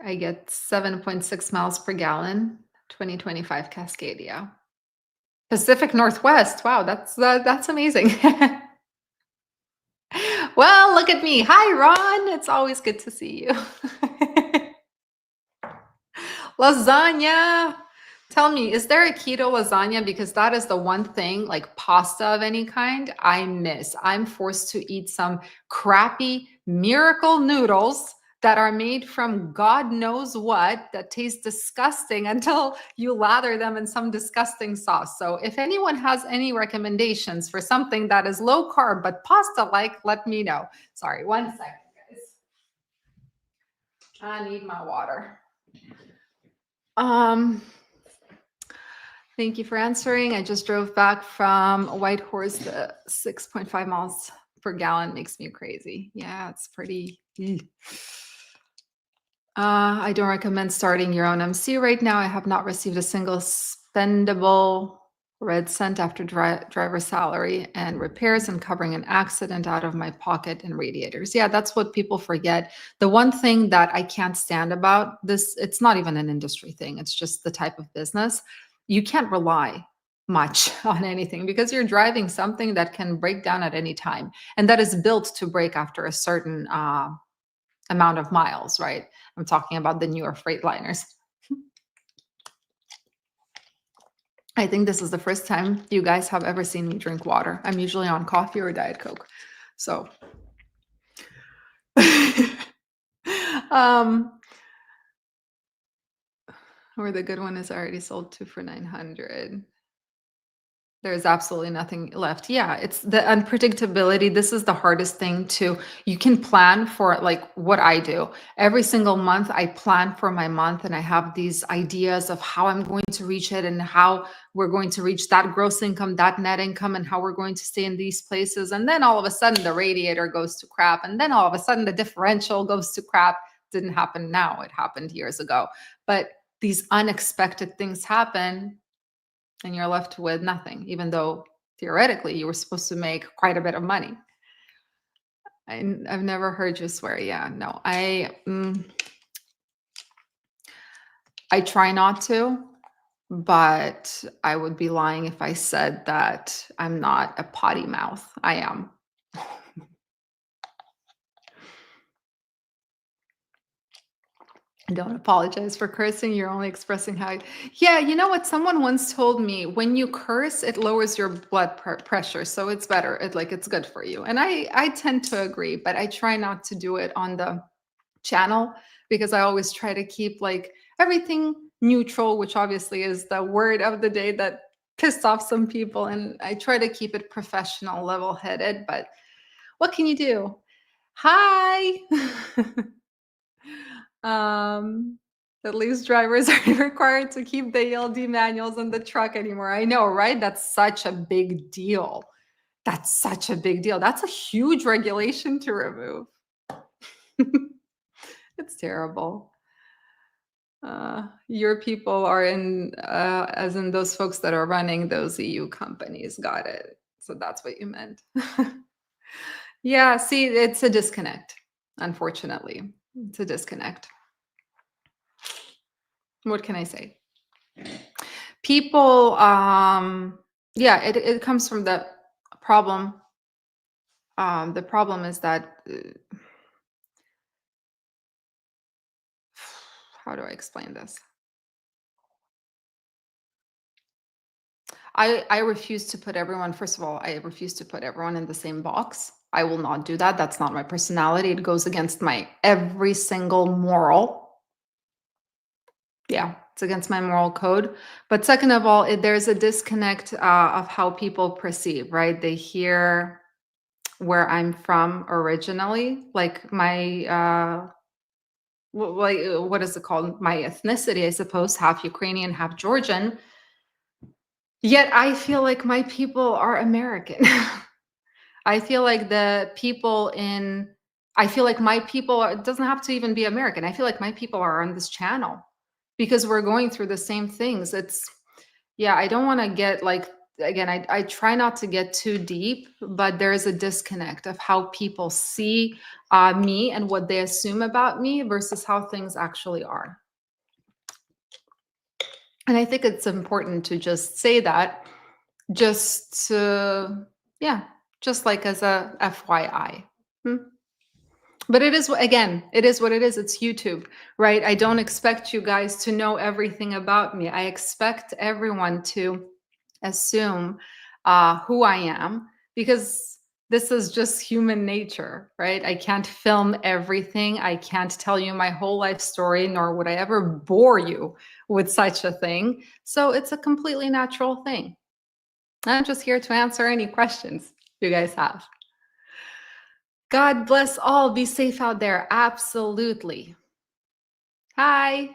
A: I get 7.6 miles per gallon, 2025 Cascadia. Pacific Northwest. Wow, that's amazing. Well, look at me. Hi, Ron. It's always good to see you. Lasagna. Tell me, is there a keto lasagna? Because that is the one thing, like pasta of any kind, I miss. I'm forced to eat some crappy miracle noodles that are made from God knows what, that taste disgusting until you lather them in some disgusting sauce. So if anyone has any recommendations for something that is low carb but pasta-like, let me know. Sorry, one second, guys. I need my water. Thank you for answering. I just drove back from Whitehorse. The 6.5 miles per gallon makes me crazy. Yeah, it's pretty. I don't recommend starting your own MC right now. I have not received a single spendable Red cent after driver salary and repairs and covering an accident out of my pocket and radiators. Yeah, that's what people forget. The one thing that I can't stand about this, it's not even an industry thing, it's just the type of business. You can't rely much on anything because you're driving something that can break down at any time and that is built to break after a certain amount of miles, right? I'm talking about the newer Freightliners. I think this is the first time you guys have ever seen me drink water. I'm usually on coffee or Diet Coke. So, um, or the good one is already sold 2 for 900. There's absolutely nothing left. Yeah, it's the unpredictability. This is the hardest thing to, you can plan for like what I do. Every single month, I plan for my month and I have these ideas of how I'm going to reach it and how we're going to reach that gross income, that net income, and how we're going to stay in these places. And then all of a sudden, the radiator goes to crap. And then all of a sudden, the differential goes to crap. Didn't happen now, it happened years ago. But these unexpected things happen and you're left with nothing, even though theoretically you were supposed to make quite a bit of money. I've never heard you swear. Yeah, no, I try not to, but I would be lying if I said that I'm not a potty mouth. I am. Don't apologize for cursing. You're only expressing how. Yeah, you know what? Someone once told me when you curse, it lowers your blood pressure, so it's better. It's good for you. And I tend to agree, but I try not to do it on the channel because I always try to keep like everything neutral, which obviously is the word of the day that pissed off some people. And I try to keep it professional, level-headed. But what can you do? Hi. At least drivers aren't required to keep the ELD manuals in the truck anymore. I know, right? That's such a big deal. That's such a big deal. That's a huge regulation to remove. It's terrible. Your people are in, as in those folks that are running those EU companies. Got it. So that's what you meant. Yeah, see, it's a disconnect, unfortunately. It's a disconnect. What can I say? People, yeah, it comes from the problem. The problem is that, how do I explain this? I refuse to put everyone, first of all, I refuse to put everyone in the same box. I will not do that. That's not my personality. It goes against my every single moral. Yeah, it's against my moral code. But second of all, there's a disconnect of how people perceive, right? They hear where I'm from originally, like my what is it called? My ethnicity, I suppose, half Ukrainian, half Georgian. Yet I feel like my people are American. I feel like the people in, I feel like my people, it doesn't have to even be American. I feel like my people are on this channel because we're going through the same things. It's, yeah, I don't want to get like, again, I try not to get too deep, but there is a disconnect of how people see me and what they assume about me versus how things actually are. And I think it's important to just say that, just to, yeah, just like as a FYI. But it is, again, it is what it is. It's YouTube, right? I don't expect you guys to know everything about me. I expect everyone to assume who I am because this is just human nature, right? I can't film everything. I can't tell you my whole life story, nor would I ever bore you with such a thing. So it's a completely natural thing. I'm just here to answer any questions you guys have. God bless all. Be safe out there. Absolutely. Hi.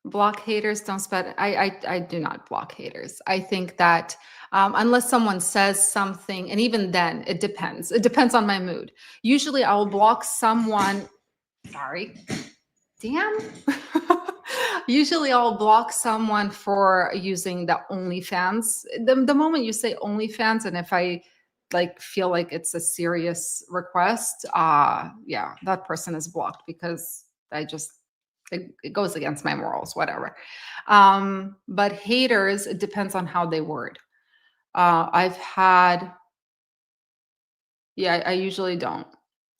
A: Block haters. Don't spend. I do not block haters. I think that unless someone says something, and even then, it depends. It depends on my mood. Usually, I will block someone. Sorry. Damn. Usually I'll block someone for using the OnlyFans. The moment you say OnlyFans, and if I like feel like it's a serious request, yeah, that person is blocked because I just it goes against my morals, whatever. But haters, it depends on how they word. I've had, yeah, I usually don't.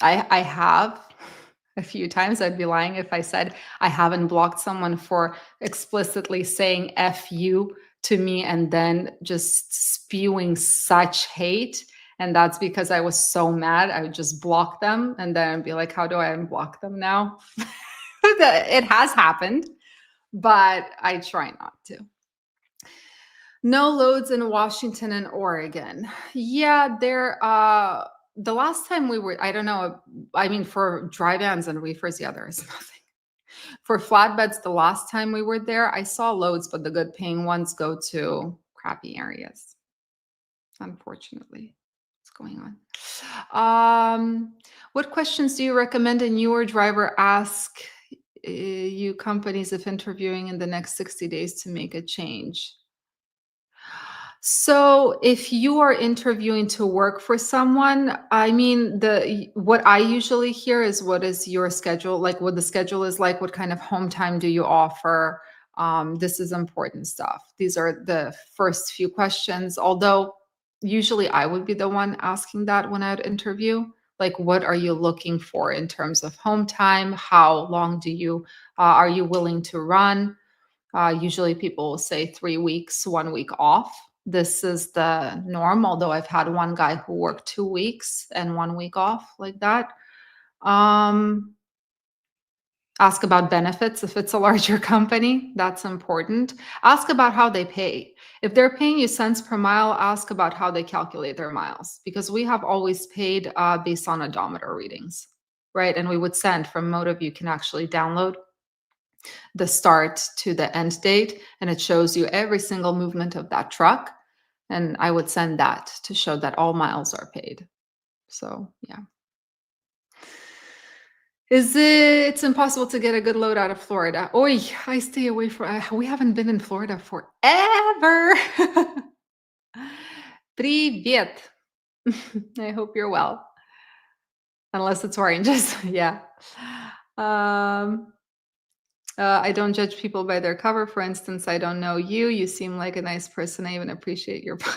A: I have a few times. I'd be lying if I said I haven't blocked someone for explicitly saying "f you" to me and then just spewing such hate. And that's because I was so mad. I would just block them and then be like, "How do I unblock them now?" It has happened, but I try not to. No loads in Washington and Oregon. Yeah, there the last time we were, I don't know, I mean for dry vans and reefers, yeah, there is nothing. For flatbeds, the last time we were there, I saw loads, but the good paying ones go to crappy areas, unfortunately. What's going on? What questions do you recommend a newer driver ask you companies if interviewing in the next 60 days to make a change? So if you are interviewing to work for someone, I mean, what I usually hear is what is your schedule, like what the schedule is like, what kind of home time do you offer? This is important stuff. These are the first few questions, although usually I would be the one asking that when I'd interview. Like, what are you looking for in terms of home time? How long are you willing to run? Usually people will say 3 weeks, 1 week off. This is the norm, although I've had one guy who worked 2 weeks and 1 week off like that. Um, Ask about benefits if it's a larger company. That's important. Ask about how they pay. If they're paying you cents per mile, ask about how they calculate their miles because we have always paid based on odometer readings, right? And we would send from Motive, you can actually download the start to the end date, and it shows you every single movement of that truck. And I would send that to show that all miles are paid. So, yeah. It's impossible to get a good load out of Florida? Oi, I stay away from, we haven't been in Florida forever. Привет. I hope you're well. Unless it's oranges. Yeah. Um, I don't judge people by their cover. For instance, I don't know you. You seem like a nice person. I even appreciate your body.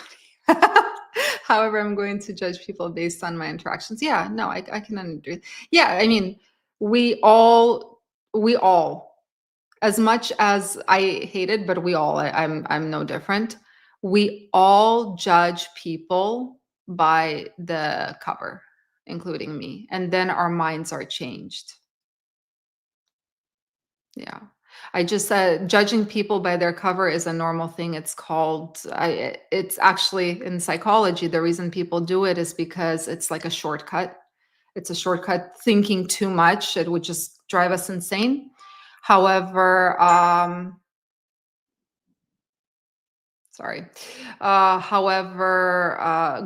A: However, I'm going to judge people based on my interactions. Yeah, no, I can understand. Yeah, I mean, we all, as much as I hate it, but we all, I'm no different. We all judge people by the cover, including me, and then our minds are changed. Yeah. I just said judging people by their cover is a normal thing. It's actually in psychology, the reason people do it is because it's like a shortcut. It's a shortcut. Thinking too much, it would just drive us insane. However, sorry. However,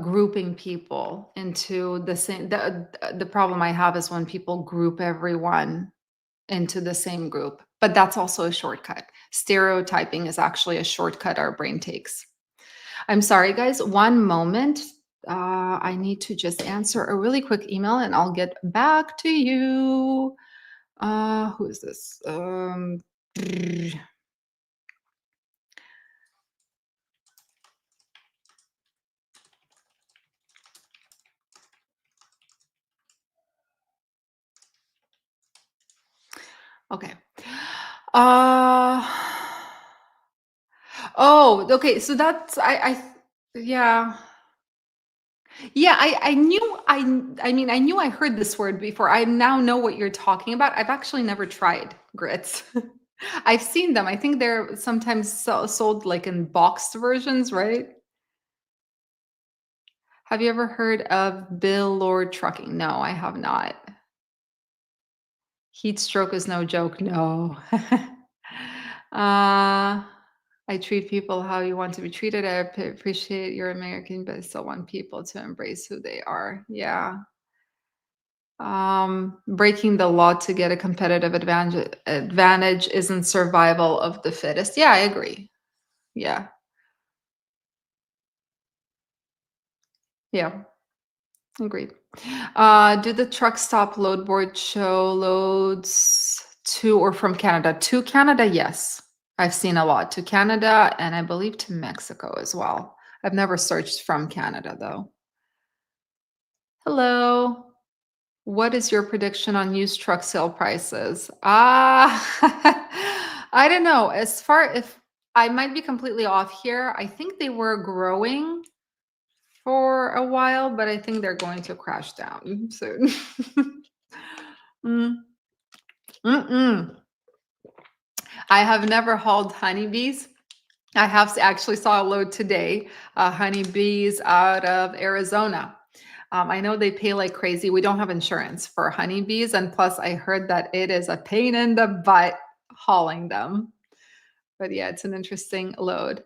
A: grouping people into the same, the problem I have is when people group everyone into the same group. But that's also a shortcut. Stereotyping is actually a shortcut our brain takes. I'm sorry, guys. One moment. I need to just answer a really quick email and I'll get back to you. Who is this? Okay. Uh, oh, okay. So that's yeah. Yeah, I knew I mean I knew I heard this word before. I now know what you're talking about. I've actually never tried grits. I've seen them. I think they're sometimes sold like in boxed versions, right? Have you ever heard of Bill Lord Trucking? No, I have not. Heat stroke is no joke. No. I treat people how you want to be treated. I appreciate you're American, but I still want people to embrace who they are. Yeah. Breaking the law to get a competitive advantage isn't survival of the fittest. Yeah, I agree. Yeah. Yeah. Agreed. Do the truck stop load board show loads to or from Canada? To Canada, yes. I've seen a lot to Canada and I believe to Mexico as well. I've never searched from Canada though. Hello. What is your prediction on used truck sale prices? I don't know. As far if I might be completely off here, I think they were growing for a while, but I think they're going to crash down soon. Mm, mm-mm. I have never hauled honeybees. I have actually saw a load today, honeybees out of Arizona. I know they pay like crazy. We don't have insurance for honeybees, and plus, I heard that it is a pain in the butt hauling them. But yeah, it's an interesting load.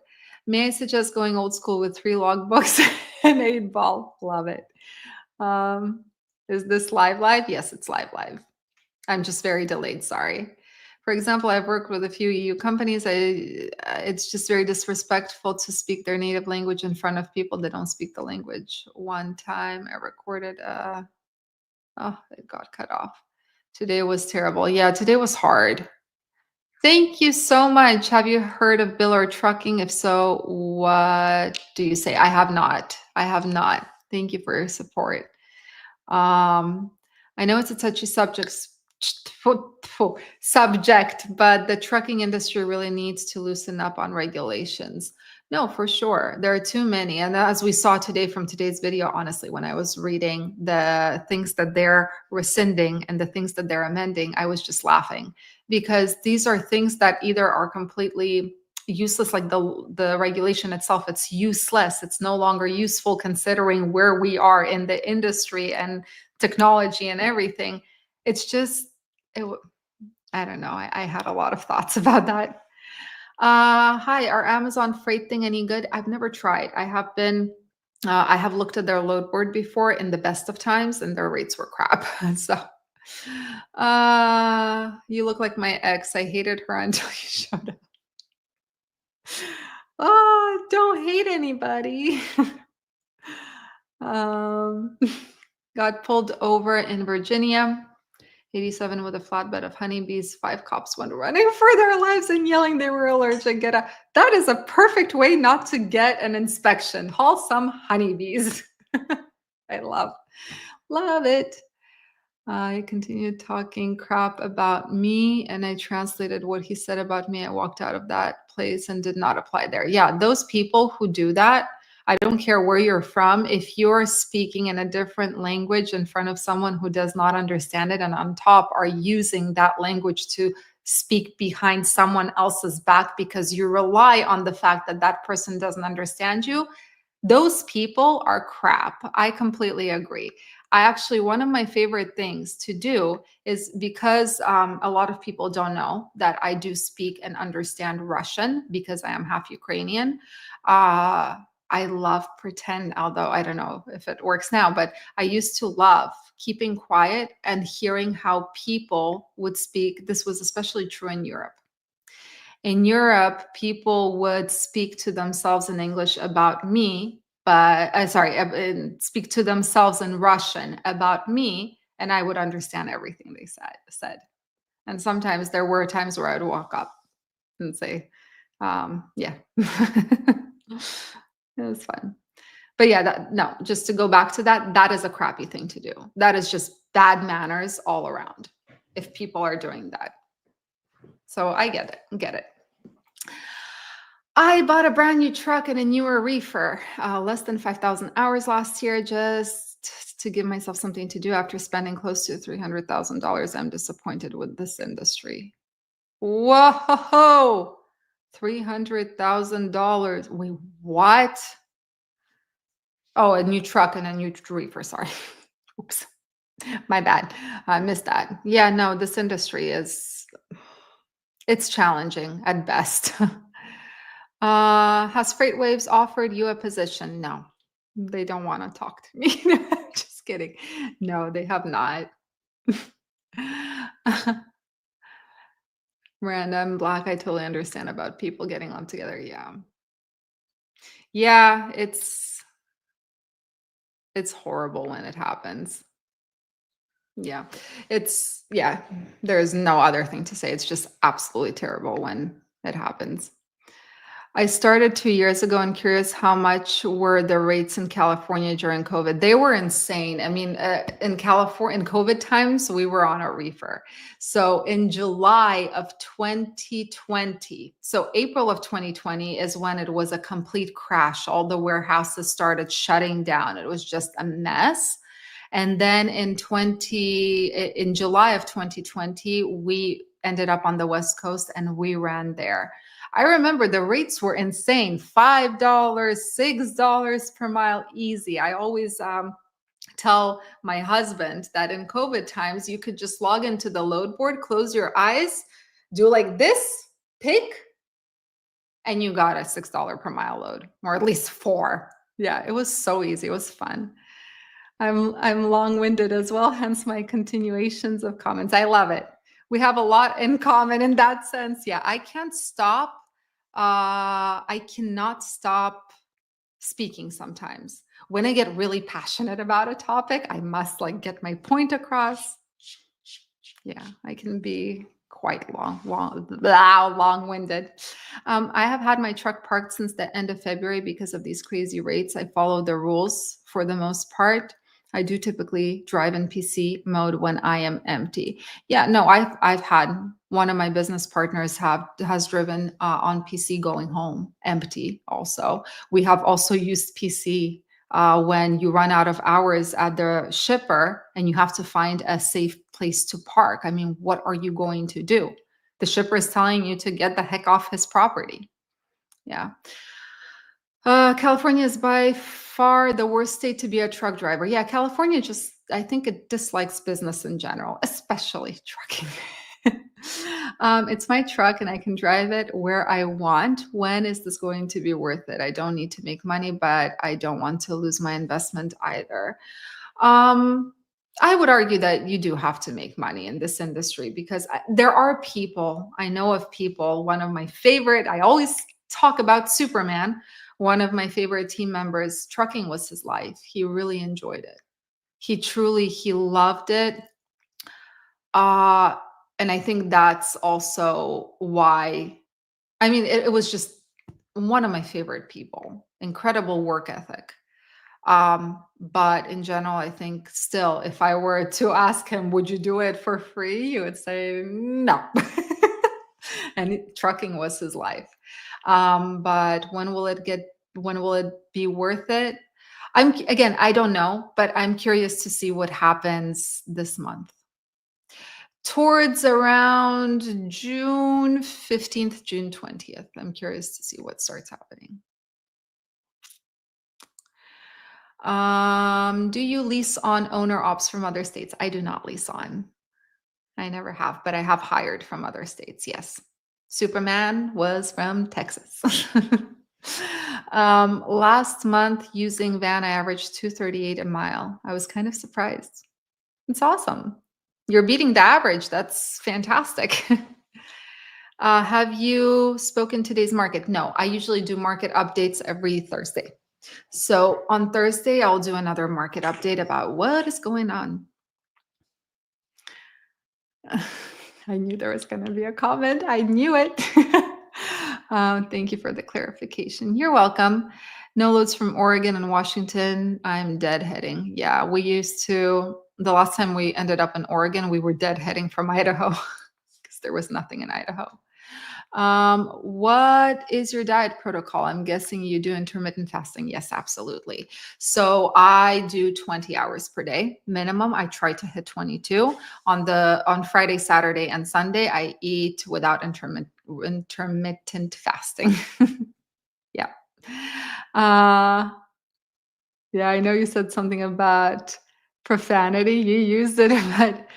A: May I suggest going old school with 3 logbooks and 8 ball? Love it. Um, is this live? Yes, it's live. I'm just very delayed, sorry. For example, I've worked with a few EU companies. It's just very disrespectful to speak their native language in front of people that don't speak the language. One time I recorded, oh, it got cut off. Today was terrible. Yeah, today was hard. Thank you so much. Have you heard of Bill or Trucking? If so, what do you say? I have not. I have not. Thank you for your support. Um, I know it's a touchy subject, but the trucking industry really needs to loosen up on regulations. No, for sure. There are too many. And as we saw today from today's video, honestly, when I was reading the things that they're rescinding and the things that they're amending, I was just laughing because these are things that either are completely useless, like the regulation itself, it's useless, it's no longer useful considering where we are in the industry and technology and everything. It's just I don't know, I had a lot of thoughts about that. Hi, are Amazon freight thing any good? I've never tried. I have looked at their load board before in the best of times and their rates were crap. So you look like my ex. I hated her until you showed up. Oh, don't hate anybody. um, got pulled over in Virginia, 87 with a flatbed of honeybees. 5 cops went running for their lives and yelling they were allergic. That is a perfect way not to get an inspection. Haul some honeybees. I love it. I continued talking crap about me and I translated what he said about me. I walked out of that place and did not apply there. Yeah, those people who do that, I don't care where you're from. If you're speaking in a different language in front of someone who does not understand it and on top are using that language to speak behind someone else's back because you rely on the fact that that person doesn't understand you, those people are crap. I completely agree. I actually, one of my favorite things to do is because a lot of people don't know that I do speak and understand Russian because I am half Ukrainian. I love pretend, although I don't know if it works now, but I used to love keeping quiet and hearing how people would speak. This was especially true in Europe. In Europe, people would speak to themselves in English about me, but sorry, speak to themselves in Russian about me, and I would understand everything they said. And sometimes there were times where I'd walk up and say, "Yeah." It was fun. But yeah, no, just to go back to that, that is a crappy thing to do. That is just bad manners all around if people are doing that. So I get it. I bought a brand new truck and a newer reefer, less than 5,000 hours last year, just to give myself something to do after spending close to $300,000. I'm disappointed with this industry. Whoa, $300,000. Wait, what? Oh, a new truck and a new reefer. Sorry. Oops, my bad. I missed that. Yeah, no, this industry it's challenging at best. Has Freight Waves offered you a position? No, they don't want to talk to me. Just kidding. No, they have not. Miranda, I'm Black. I totally understand about people getting love together. Yeah. Yeah, it's horrible when it happens. Yeah. Yeah, there's no other thing to say. It's just absolutely terrible when it happens. I started 2 years ago and curious how much were the rates in California during COVID. They were insane. I mean, in California, in COVID times, we were on a reefer. So in July of 2020, so April of 2020 is when it was a complete crash. All the warehouses started shutting down. It was just a mess. And then in July of 2020, we ended up on the West Coast and we ran there. I remember the rates were insane. $5, $6 per mile, easy. I always tell my husband that in COVID times, you could just log into the load board, close your eyes, do like this, pick, and you got a $6 per mile load, or at least four. Yeah, it was so easy. It was fun. I'm long-winded as well, hence my continuations of comments. I love it. We have a lot in common in that sense. Yeah, I can't stop. I cannot stop speaking sometimes. When I get really passionate about a topic, I must like get my point across. Yeah, I can be quite long-winded. I have had my truck parked since the end of February because of these crazy rates. I follow the rules for the most part. I do typically drive in PC mode when I am empty. Yeah, no, I've had one of my business partners has driven on PC going home empty. Also, we have also used PC when you run out of hours at the shipper and you have to find a safe place to park. I mean, what are you going to do? The shipper is telling you to get the heck off his property. Yeah. California is by far the worst state to be a truck driver. Yeah, California just, I think it dislikes business in general, especially trucking. It's my truck and I can drive it where I want. When is this going to be worth it? I don't need to make money, but I don't want to lose my investment either. Um, I would argue that you do have to make money in this industry because there are people, I know of people, one of my favorite, I always talk about Superman. One of my favorite team members, trucking was his life. He really enjoyed it. He loved it. Uh, and I think that's also why, I mean, it was just one of my favorite people, incredible work ethic. But in general, I think still, if I were to ask him, would you do it for free? He would say no. And trucking was his life. But when will it be worth it? Again, I don't know, but I'm curious to see what happens this month. Towards around June 15th, June 20th. I'm curious to see what starts happening. Do you lease on owner ops from other states? I do not lease on. I never have, but I have hired from other states. Yes. Superman was from Texas. Last month using van, I averaged 238 a mile. I was kind of surprised. It's awesome. You're beating the average. That's fantastic. Have you spoken today's market? No, I usually do market updates every Thursday. So on Thursday, I'll do another market update about what is going on. I knew there was going to be a comment. I knew it. Thank you for the clarification. You're welcome. No loads from Oregon and Washington. I'm deadheading. Yeah, the last time we ended up in Oregon, we were deadheading from Idaho because there was nothing in Idaho. What is your diet protocol? I'm guessing you do intermittent fasting. Yes, absolutely. So I do 20 hours per day minimum. I try to hit 22. On Friday, Saturday, and Sunday, I eat without intermittent fasting. Yeah. Yeah, I know you said something about profanity. You used it, but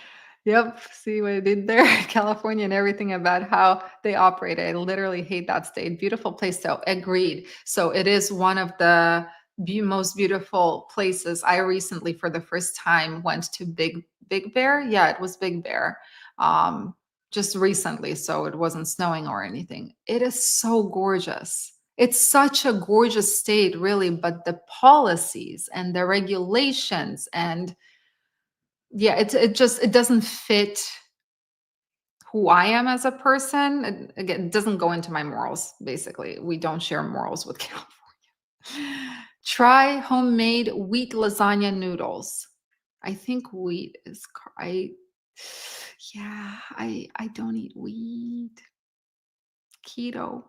A: yep, see what I did there? California and everything about how they operate. I literally hate that state. Beautiful place, though. Agreed. So it is one of the most beautiful places. I recently, for the first time, went to Big Big Bear. Yeah, it was Big Bear. Um, just recently, so it wasn't snowing or anything. It is so gorgeous. It's such a gorgeous state, really, but the policies and the regulations and yeah, it doesn't fit who I am as a person. Again, it doesn't go into my morals, basically. We don't share morals with California. Try homemade wheat lasagna noodles. I think wheat is yeah, I don't eat wheat. Keto.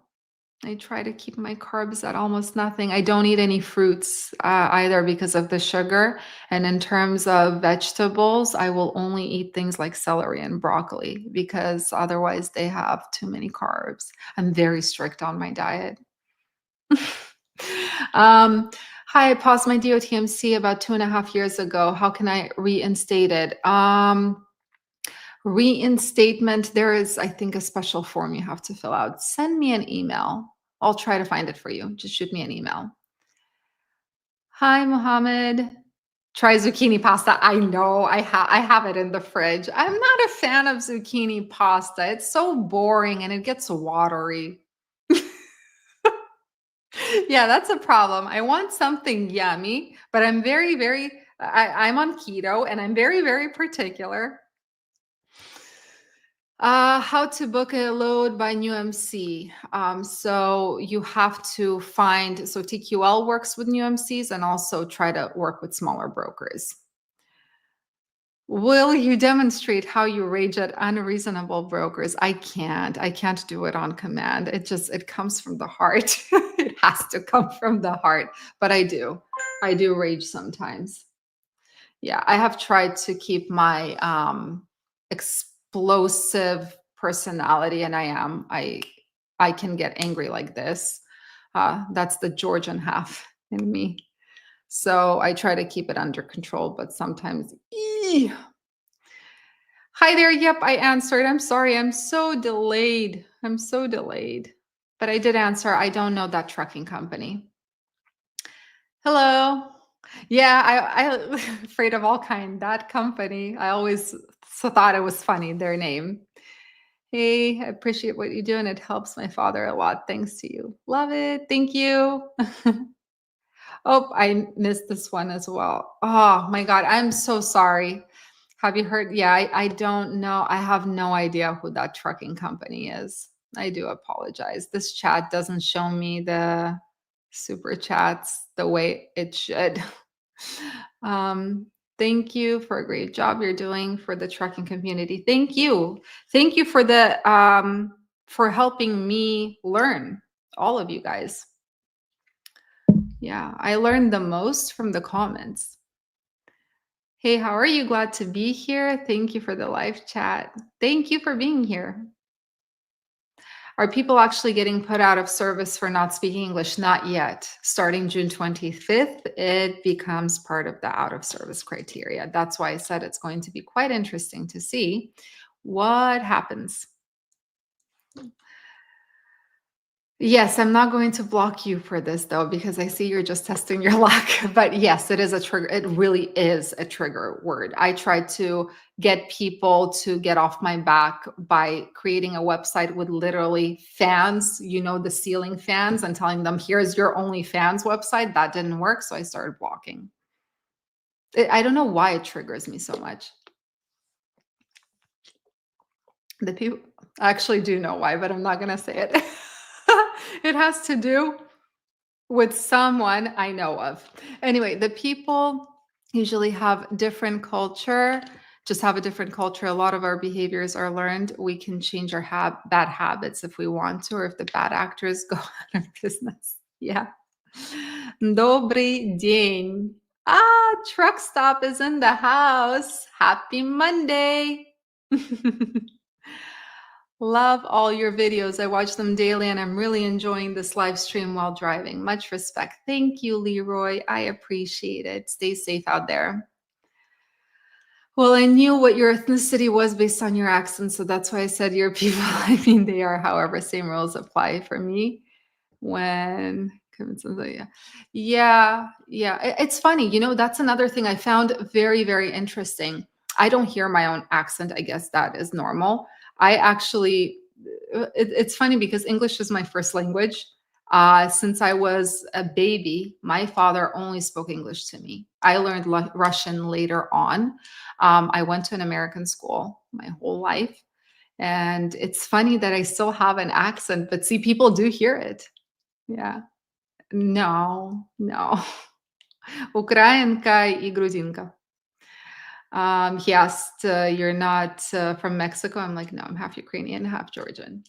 A: I try to keep my carbs at almost nothing. I don't eat any fruits either because of the sugar. And in terms of vegetables, I will only eat things like celery and broccoli because otherwise they have too many carbs. I'm very strict on my diet. um, Hi, I paused my DOTMC about 2.5 years ago. How can I reinstate it? Reinstatement, there is, I think, a special form you have to fill out. Send me an email. I'll try to find it for you. Just shoot me an email. Hi, Mohammed. Try zucchini pasta. I know. I have it in the fridge. I'm not a fan of zucchini pasta. It's so boring and it gets watery. Yeah, that's a problem. I want something yummy, but I'm I'm on keto and I'm very, very particular. How to book a load by new MC. So you have to find, so TQL works with new MCs and also try to work with smaller brokers. Will you demonstrate how you rage at unreasonable brokers? I can't do it on command. It comes from the heart. It has to come from the heart, but I do rage sometimes. Yeah, I have tried to keep my explosive personality, and I can get angry like this. That's the Georgian half in me. So I try to keep it under control, but sometimes, hi there. Yep, I answered. I'm sorry. I'm so delayed. I'm so delayed. But I did answer. I don't know that trucking company. Hello. Yeah, I afraid of all kind. That company, I always thought it was funny, their name. Hey, I appreciate what you do and it helps my father a lot. Thanks to you. Love it. Thank you. Oh, I missed this one as well. Oh my God, I'm so sorry. Have you heard? Yeah, I don't know. I have no idea who that trucking company is. I do apologize. This chat doesn't show me the super chats the way it should. Um, Thank you for a great job you're doing for the trucking community. Thank you. Thank you for helping me learn, all of you guys. Yeah, I learned the most from the comments. Hey, how are you? Glad to be here. Thank you for the live chat. Thank you for being here. Are people actually getting put out of service for not speaking English? Not yet. Starting June 25th, it becomes part of the out of service criteria. That's why I said it's going to be quite interesting to see what happens. Yes, I'm not going to block you for this though, because I see you're just testing your luck. But yes, it is a trigger. It really is a trigger word. I try to get people to get off my back by creating a website with literally fans, the ceiling fans, and telling them, here's your OnlyFans website. That didn't work. So I started blocking. I don't know why it triggers me so much. The people actually do know why, but I'm not going to say it. It has to do with someone I know of. Anyway, the people usually have different culture, just have a different culture. A lot of our behaviors are learned. We can change our bad habits if we want to, or if the bad actors go out of business. Yeah. Добрый день. Truck stop is in the house. Happy Monday. Love all your videos. I watch them daily and I'm really enjoying this live stream while driving. Much respect. Thank you, Leroy. I appreciate it. Stay safe out there. Well, I knew what your ethnicity was based on your accent, so that's why I said your people. I mean, they are. However, same rules apply for me when yeah. It's funny. That's another thing I found very, very interesting. I don't hear my own accent. I guess that is normal. I actually, it's funny because English is my first language. Since I was a baby, my father only spoke English to me. I learned Russian later on. I went to an American school my whole life. And it's funny that I still have an accent, but see, people do hear it. Yeah. No, no. Украинка и грузинка. He asked, "You're not from Mexico?" I'm like, "No, I'm half Ukrainian, half Georgian."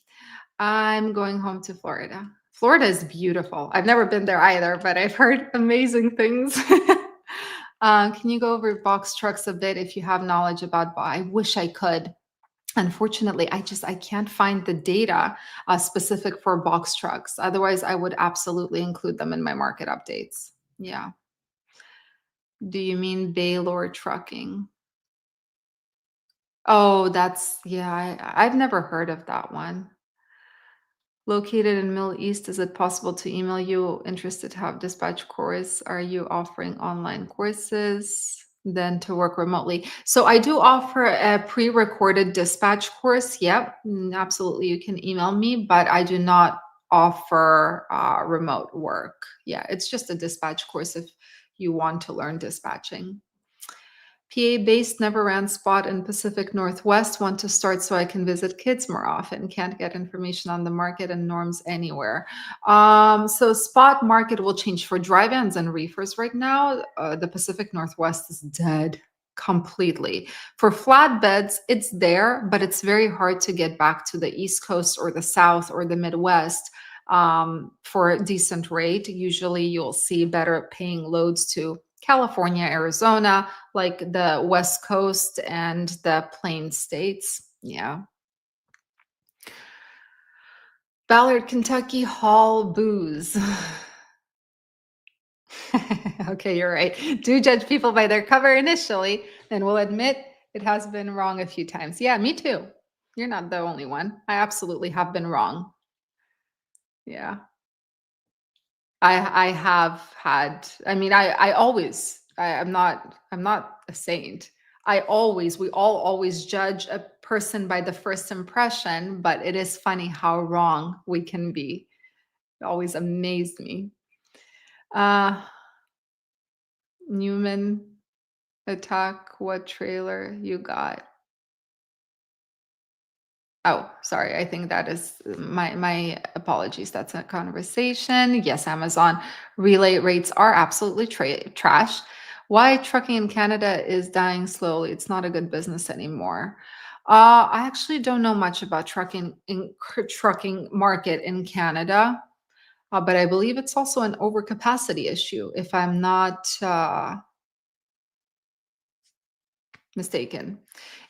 A: I'm going home to Florida. Florida is beautiful. I've never been there either, but I've heard amazing things. Can you go over box trucks a bit if you have knowledge about? I wish I could. Unfortunately, I can't find the data specific for box trucks. Otherwise, I would absolutely include them in my market updates. Yeah. Do you mean Baylor trucking? Oh, that's yeah, I've never heard of that one. Located in Middle East, is it possible to email you interested to have dispatch course? Are you offering online courses then to work remotely? So I do offer a pre-recorded dispatch course. Yep, absolutely. You can email me, but I do not offer remote work. Yeah, it's just a dispatch course if you want to learn dispatching. PA based never ran spot in Pacific Northwest. Want to start so I can visit kids more often. Can't get information on the market and norms anywhere. So spot market will change for dry vans and reefers right now. The Pacific Northwest is dead completely. For flatbeds, it's there, but it's very hard to get back to the East Coast or the South or the Midwest for a decent rate. Usually you'll see better paying loads to California, Arizona, like the West Coast and the Plain States. Yeah. Ballard, Kentucky, Hall, booze. Okay, you're right. Do judge people by their cover initially, and we'll admit it has been wrong a few times. Yeah, me too. You're not the only one. I absolutely have been wrong. Yeah. I have had, I mean, I always, I'm not a saint. We all always judge a person by the first impression, but it is funny how wrong we can be. It always amazed me. Uh, Newman attack, what trailer you got? Oh, sorry. I think that is my apologies. That's a conversation. Yes, Amazon relay rates are absolutely trash. Why trucking in Canada is dying slowly? It's not a good business anymore. I actually don't know much about trucking market in Canada, but I believe it's also an overcapacity issue. If I'm not mistaken.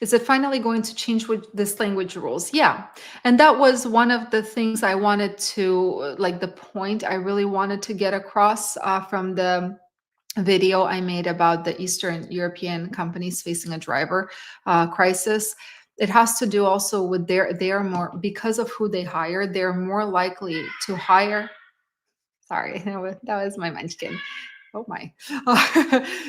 A: Is it finally going to change with this language rules? Yeah. And that was one of the things I wanted to, like the point I really wanted to get across from the video I made about the Eastern European companies facing a driver crisis. It has to do also with they are more, because of who they hire, they're more likely to hire. Sorry, that was my munchkin. Oh my.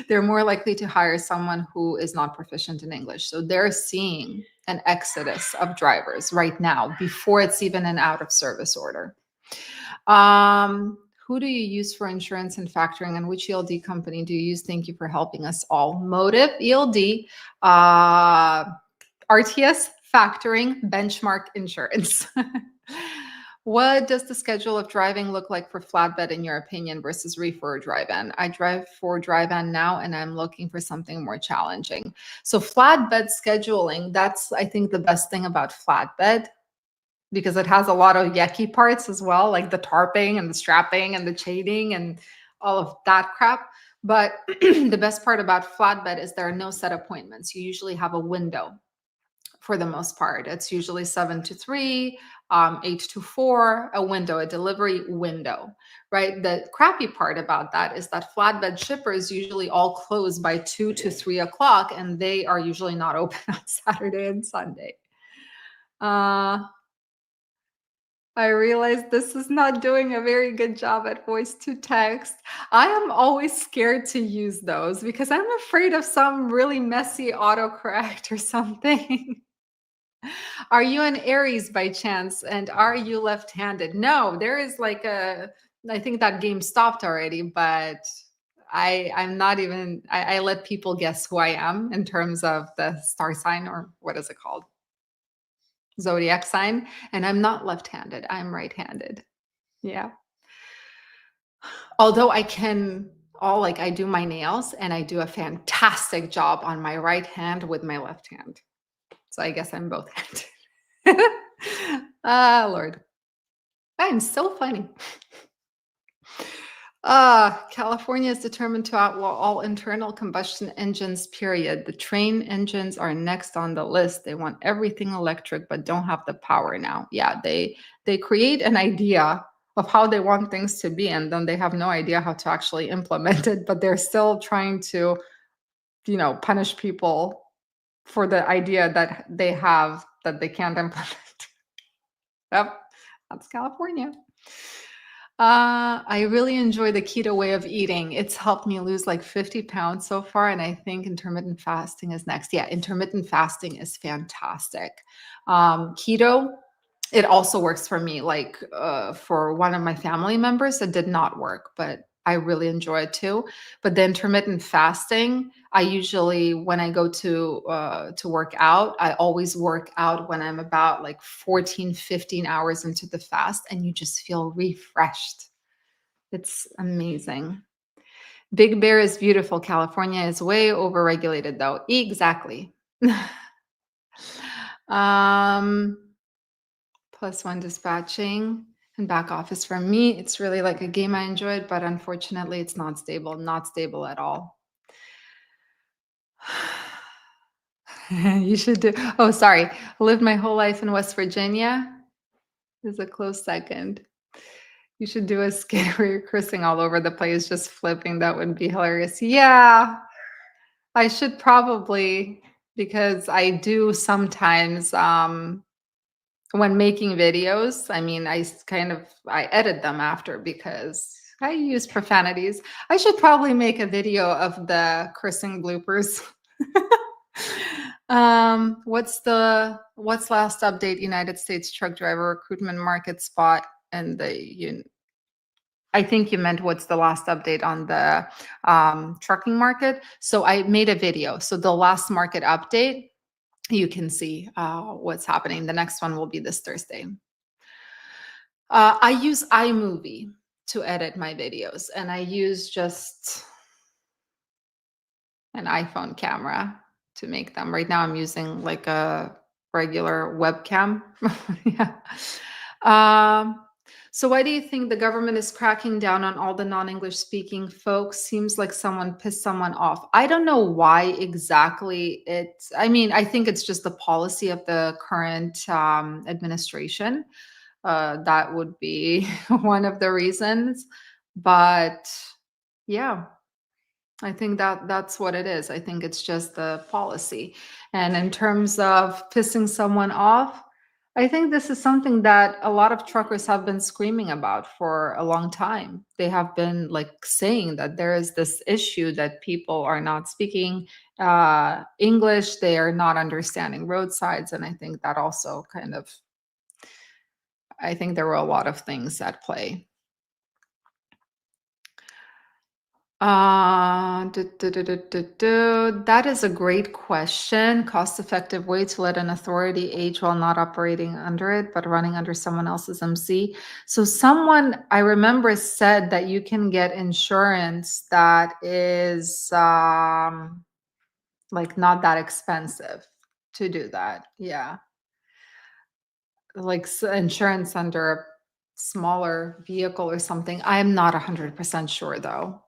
A: They're more likely to hire someone who is not proficient in English. So they're seeing an exodus of drivers right now before it's even an out of service order. Who do you use for insurance and factoring, and which ELD company do you use? Thank you for helping us all. Motive, ELD, RTS, factoring, benchmark insurance. What does the schedule of driving look like for flatbed in your opinion versus reefer or dry van? I drive for dry van now and I'm looking for something more challenging. So flatbed scheduling, that's I think the best thing about flatbed because it has a lot of yucky parts as well, like the tarping and the strapping and the chaining and all of that crap. But the best part about flatbed is there are no set appointments. You usually have a window for the most part. It's usually 7 to 3, 8 to 4, a window, a delivery window, right? The crappy part about that is that flatbed shippers usually all close by 2 to 3 o'clock, and they are usually not open on Saturday and Sunday. Uh, I realize this is not doing a very good job at voice to text. I am always scared to use those because I'm afraid of some really messy autocorrect or something. Are you an Aries by chance? And are you left-handed? No, there is like I think that game stopped already, but I'm not even, I let people guess who I am in terms of the star sign, or what is it called? Zodiac sign. And I'm not left-handed, I'm right-handed. Yeah. Although I can all like I do my nails and I do a fantastic job on my right hand with my left hand. So I guess I'm both handed. Ah, Lord. I'm so funny. California is determined to outlaw all internal combustion engines, period. The train engines are next on the list. They want everything electric, but don't have the power now. Yeah, they create an idea of how they want things to be, and then they have no idea how to actually implement it, but they're still trying to, punish people for the idea that they have that they can't implement. Yep, that's California. I really enjoy the keto way of eating. It's helped me lose like 50 pounds so far, and I think intermittent fasting is next. Yeah, intermittent fasting is fantastic. Keto, it also works for me. Like for one of my family members, it did not work, but I really enjoy it too. But the intermittent fasting, I usually, when I go to work out, I always work out when I'm about like 14, 15 hours into the fast, and you just feel refreshed. It's amazing. Big Bear is beautiful. California is way overregulated though. Exactly. um +1 dispatching and back office for me. It's really like a game I enjoyed, but unfortunately it's not stable at all. You should do, oh, sorry. Lived my whole life in West Virginia is a close second. You should do a skit where you're cursing all over the place, just flipping. That would be hilarious. Yeah, I should probably, because I do sometimes, when making videos, I mean, I edit them after because I use profanities. I should probably make a video of the cursing bloopers. What's last update? United States truck driver recruitment market spot and I think you meant what's the last update on the trucking market. So I made a video. So the last market update, you can see what's happening. The next one will be this Thursday. I use iMovie to edit my videos, and I use just an iPhone camera to make them. Right now, I'm using like a regular webcam. Yeah. Um, so why do you think the government is cracking down on all the non-English speaking folks? Seems like someone pissed someone off. I don't know why exactly I mean, I think it's just the policy of the current administration. That would be one of the reasons. But yeah, I think that's what it is. I think it's just the policy. And in terms of pissing someone off, I think this is something that a lot of truckers have been screaming about for a long time. They have been like saying that there is this issue that people are not speaking English, they are not understanding roadsides. And I think that also I think there were a lot of things at play. That is a great question. Cost-effective way to let an authority age while not operating under it, but running under someone else's MC. So someone I remember said that you can get insurance that is like not that expensive to do that. Yeah. Like insurance under a smaller vehicle or something. I'm not 100% sure though.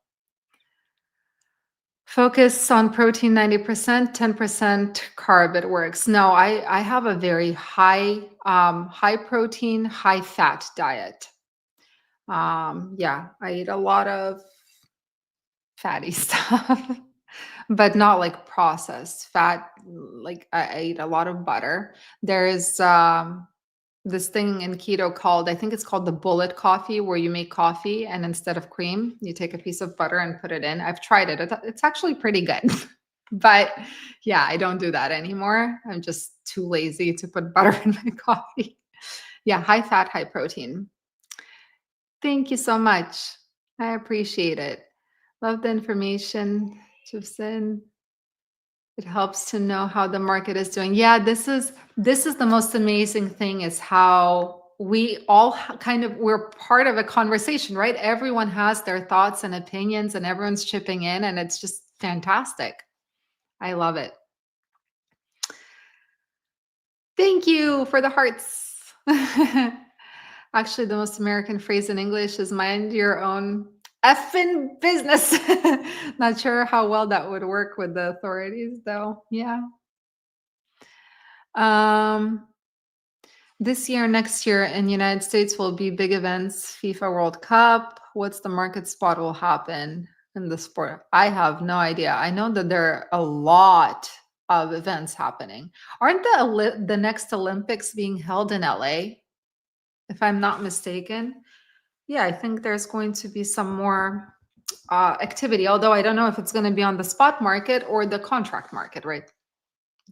A: Focus on protein 90%, 10% carb, it works. No, I have a very high protein, high fat diet. Yeah, I eat a lot of fatty stuff, but not like processed fat. Like I eat a lot of butter. There is this thing in keto called, I think it's called the bullet coffee, where you make coffee and instead of cream, you take a piece of butter and put it in. I've tried it. It's actually pretty good. But yeah, I don't do that anymore. I'm just too lazy to put butter in my coffee. Yeah, high fat, high protein. Thank you so much. I appreciate it. Love the information, Jibson. It helps to know how the market is doing. Yeah, this is the most amazing thing, is how we all kind of, we're part of a conversation, right? Everyone has their thoughts and opinions and everyone's chipping in, and it's just fantastic. I love it. Thank you for the hearts. Actually, the most American phrase in English is mind your own effing business. Not sure how well that would work with the authorities, though. Yeah. Um, this year, next year in the United States will be big events, FIFA World Cup. What's the market spot will happen in the sport? I have no idea. I know that there are a lot of events happening. Aren't the next Olympics being held in LA, if I'm not mistaken? Yeah, I think there's going to be some more activity, although I don't know if it's going to be on the spot market or the contract market, right?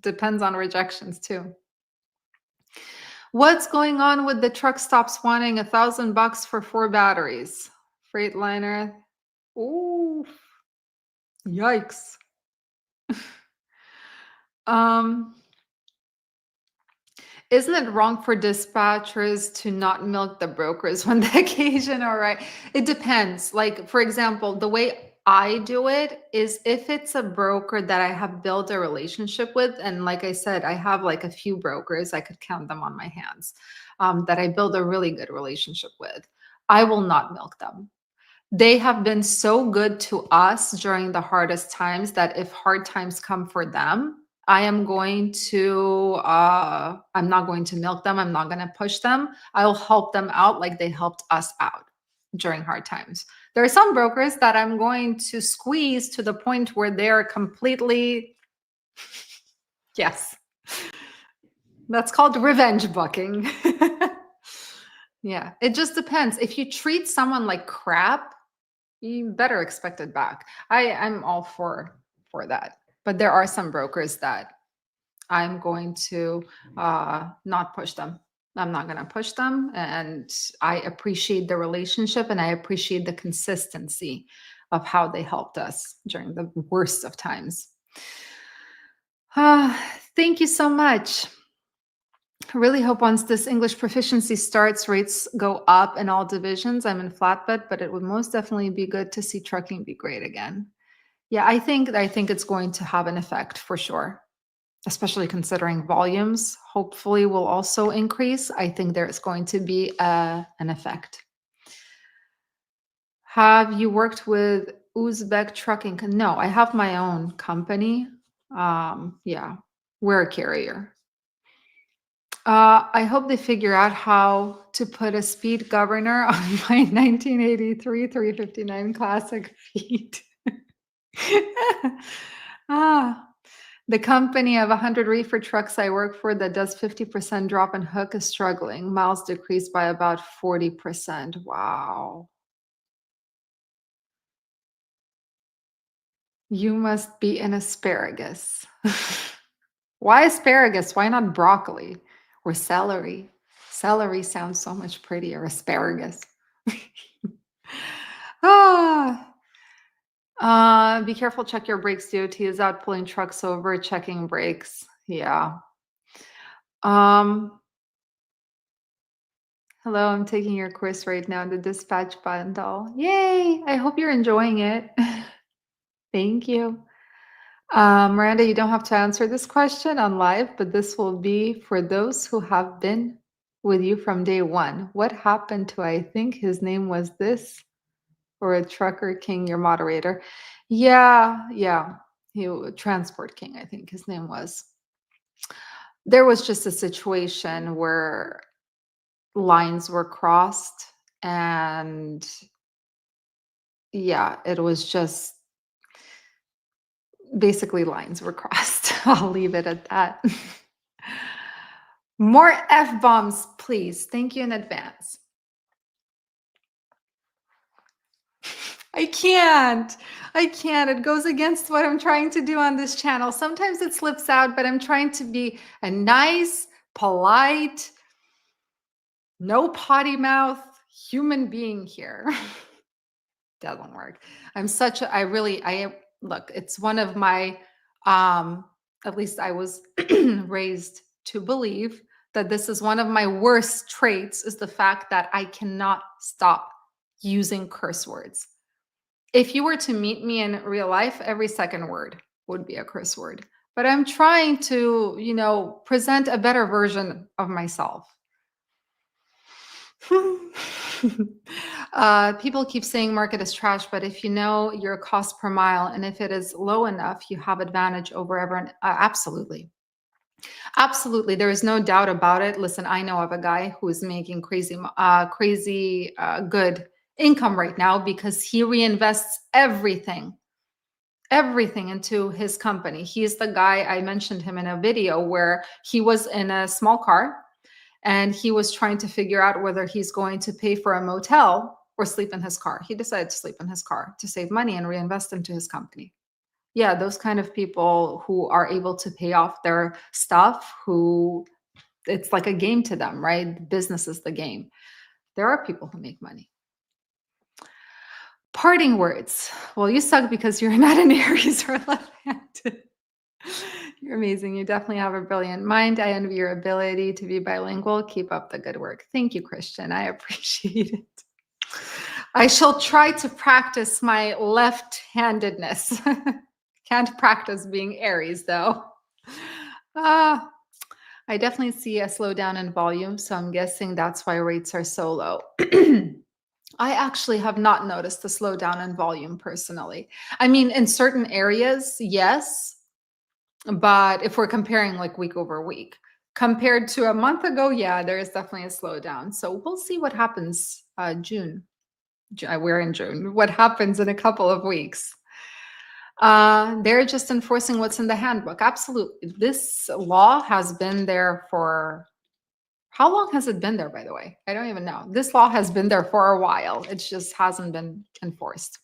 A: Depends on rejections too. What's going on with the truck stops wanting $1,000 for 4 batteries? Freightliner. Ooh, yikes. Um, Isn't it wrong for dispatchers to not milk the brokers when the occasion? All right. It depends. Like, for example, the way I do it is, if it's a broker that I have built a relationship with, and like I said, I have like a few brokers, I could count them on my hands, that I build a really good relationship with, I will not milk them. They have been so good to us during the hardest times that if hard times come for them, I'm not going to milk them. I'm not going to push them. I'll help them out like they helped us out during hard times. There are some brokers that I'm going to squeeze to the point where they're completely, yes, that's called revenge bucking. Yeah, it just depends. If you treat someone like crap, you better expect it back. I'm all for that. But there are some brokers that I'm going to not push them. I'm not going to push them. And I appreciate the relationship, and I appreciate the consistency of how they helped us during the worst of times. Thank you so much. I really hope once this English proficiency starts, rates go up in all divisions. I'm in flatbed, but it would most definitely be good to see trucking be great again. Yeah, I think it's going to have an effect for sure, especially considering volumes hopefully will also increase. I think there's going to be an effect. Have you worked with Uzbek trucking? No, I have my own company. Yeah, we're a carrier. I hope they figure out how to put a speed governor on my 1983 359 Classic feet. ah, the company of 100 reefer trucks I work for that does 50% drop and hook is struggling. Miles decreased by about 40%. Wow. You must be an asparagus. Why asparagus? Why not broccoli or celery? Celery sounds so much prettier. Asparagus. ah. Be careful, check your brakes. DOT is out pulling trucks over, checking brakes. Yeah. Um, Hello, I'm taking your course right now, the dispatch bundle. Yay! I hope you're enjoying it. Thank you. Miranda, you don't have to answer this question on live, but this will be for those who have been with you from day one. What happened to, I think his name was this, or a trucker king, your moderator? Yeah. Transport king, I think his name was. There was just a situation where lines were crossed, and yeah, it was just basically lines were crossed. I'll leave it at that. More F-bombs, please. Thank you in advance. I can't. I can't. It goes against what I'm trying to do on this channel. Sometimes it slips out, but I'm trying to be a nice, polite, no potty mouth human being here. Doesn't work. Look, it's one of my, at least I was raised to believe that this is one of my worst traits is the fact that I cannot stop using curse words. If you were to meet me in real life, every second word would be a curse word. But I'm trying to, present a better version of myself. People keep saying market is trash, but if you know your cost per mile and if it is low enough, you have advantage over everyone. Absolutely. Absolutely. There is no doubt about it. Listen, I know of a guy who is making crazy good income right now because he reinvests everything into his company. He's the guy, I mentioned him in a video where he was in a small car and he was trying to figure out whether he's going to pay for a motel or sleep in his car. He decided to sleep in his car to save money and reinvest into his company. Yeah, those kind of people who are able to pay off their stuff, who it's like a game to them, right? Business is the game. There are people who make money. Parting words. Well, you suck because you're not an Aries or left-handed. You're amazing. You definitely have a brilliant mind. I envy your ability to be bilingual. Keep up the good work. Thank you, Christian. I appreciate it. I shall try to practice my left-handedness. Can't practice being Aries, though. I definitely see a slowdown in volume, so I'm guessing that's why rates are so low. I actually have not noticed the slowdown in volume personally. I mean, in certain areas, yes. But if we're comparing like week over week, compared to a month ago, yeah, there is definitely a slowdown. So we'll see what happens June. We're in June. What happens in a couple of weeks? They're just enforcing what's in the handbook. Absolutely. This law has been there for, how long has it been there, by the way? I don't even know. This law has been there for a while. It just hasn't been enforced.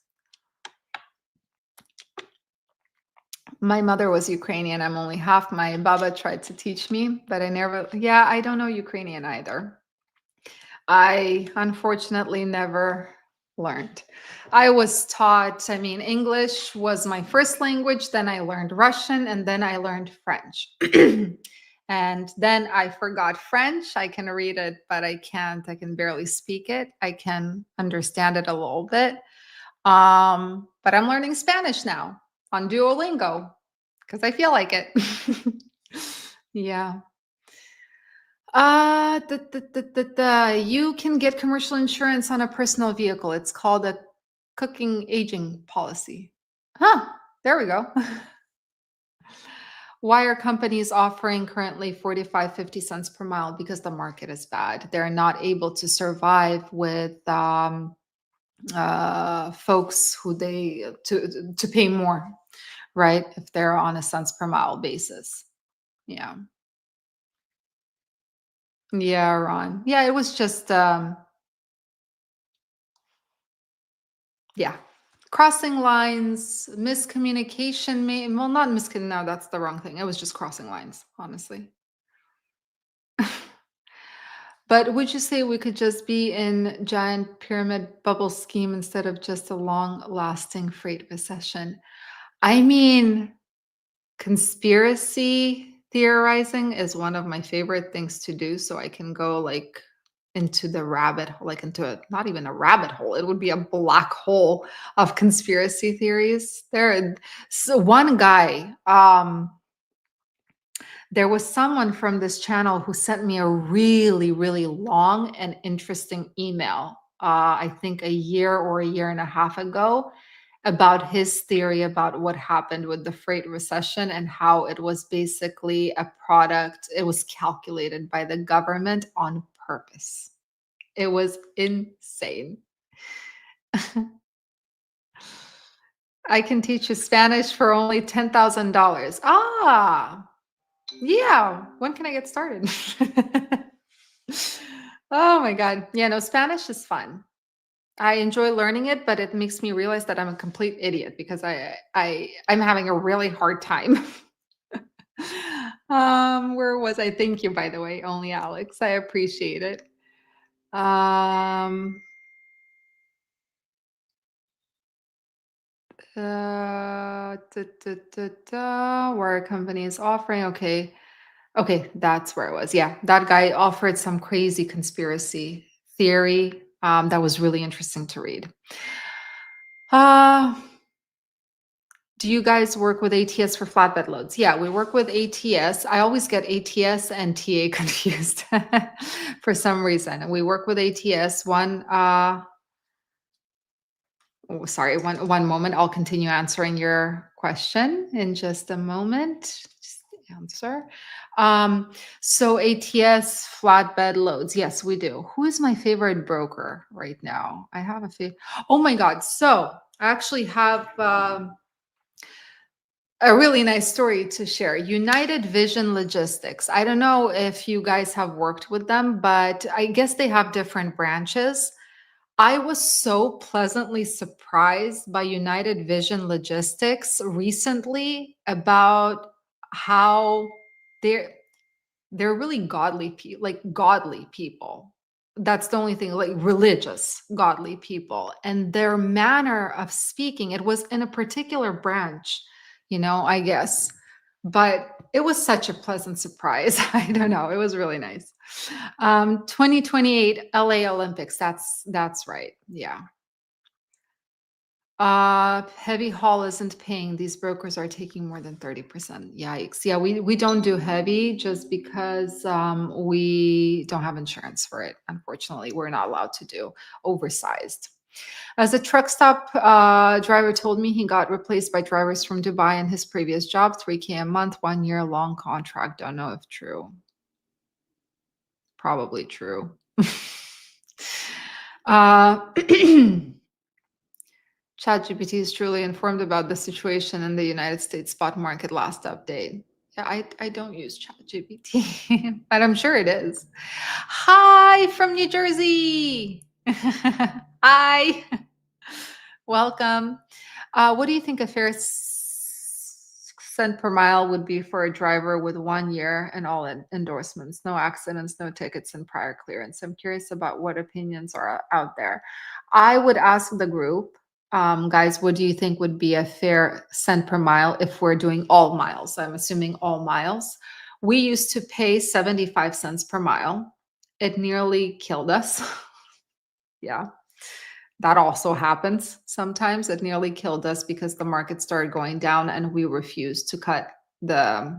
A: My mother was Ukrainian. I'm only half. My baba tried to teach me, but I don't know Ukrainian either. I unfortunately never learned. I was taught, English was my first language, then I learned Russian, and then I learned French. And then I forgot French. I can read it, but I can barely speak it. I can understand it a little bit. But I'm learning Spanish now on Duolingo because I feel like it. Yeah. You can get commercial insurance on a personal vehicle. It's called a cooking aging policy. Huh, there we go. Why are companies offering currently 45, 50 cents per mile? Because the market is bad. They're not able to survive with folks who to pay more, right? If they're on a cents per mile basis. Yeah. Yeah, Ron. Yeah, it was just yeah. Crossing lines, miscommunication, well, not miscommunication, no, that's the wrong thing. It was just crossing lines, honestly. But would you say we could just be in giant pyramid bubble scheme instead of just a long-lasting freight recession? I mean, conspiracy theorizing is one of my favorite things to do, so I can go like into the rabbit hole, like not even a rabbit hole, it would be a black hole of conspiracy theories. So one guy, there was someone from this channel who sent me a really, really long and interesting email, I think a year or a year and a half ago, about his theory about what happened with the freight recession and how it was basically a product, it was calculated by the government on purpose. It was insane. I can teach you Spanish for only $10,000. Ah, Yeah. When can I get started? Oh my God. Yeah, no, Spanish is fun. I enjoy learning it, but it makes me realize that I'm a complete idiot because I'm having a really hard time. Where was I? Thank you, by the way, only Alex. I appreciate it. Um, where a company is offering. Okay. Okay, that's where it was. Yeah, that guy offered some crazy conspiracy theory. That was really interesting to read. Uh, do you guys work with ATS for flatbed loads? Yeah, we work with ATS. I always get ATS and TA confused for some reason. We work with ATS. Oh, sorry, one moment. I'll continue answering your question in just a moment. Just answer. Um, so ATS flatbed loads. Yes, we do. Who is my favorite broker right now? I have a favorite. Oh my God. So I actually have a really nice story to share. United Vision Logistics. I don't know if you guys have worked with them, but I guess they have different branches. I was so pleasantly surprised by United Vision Logistics recently about how they're they're really like godly people. That's the only thing, like religious, godly people. And their manner of speaking, it was in a particular branch, I guess. But it was such a pleasant surprise. I don't know. It was really nice. 2028 LA Olympics. That's right. Yeah. Heavy haul isn't paying. These brokers are taking more than 30%. Yikes. Yeah, we don't do heavy just because we don't have insurance for it. Unfortunately, we're not allowed to do oversized. As a truck stop driver told me, he got replaced by drivers from Dubai in his previous job, 3K a month, 1 year long contract. Don't know if true. Probably true. uh, ChatGPT is truly informed about the situation in the United States spot market last update. Yeah, I don't use ChatGPT, but I'm sure it is. Hi from New Jersey. Hi. Welcome. What do you think a fair cent per mile would be for a driver with 1 year and all endorsements, no accidents, no tickets, and prior clearance? I'm curious about what opinions are out there. I would ask the group, guys, what do you think would be a fair cent per mile if we're doing all miles? I'm assuming all miles. We used to pay 75 cents per mile. It nearly killed us. Yeah. That also happens sometimes. It nearly killed us because the market started going down and we refused to cut the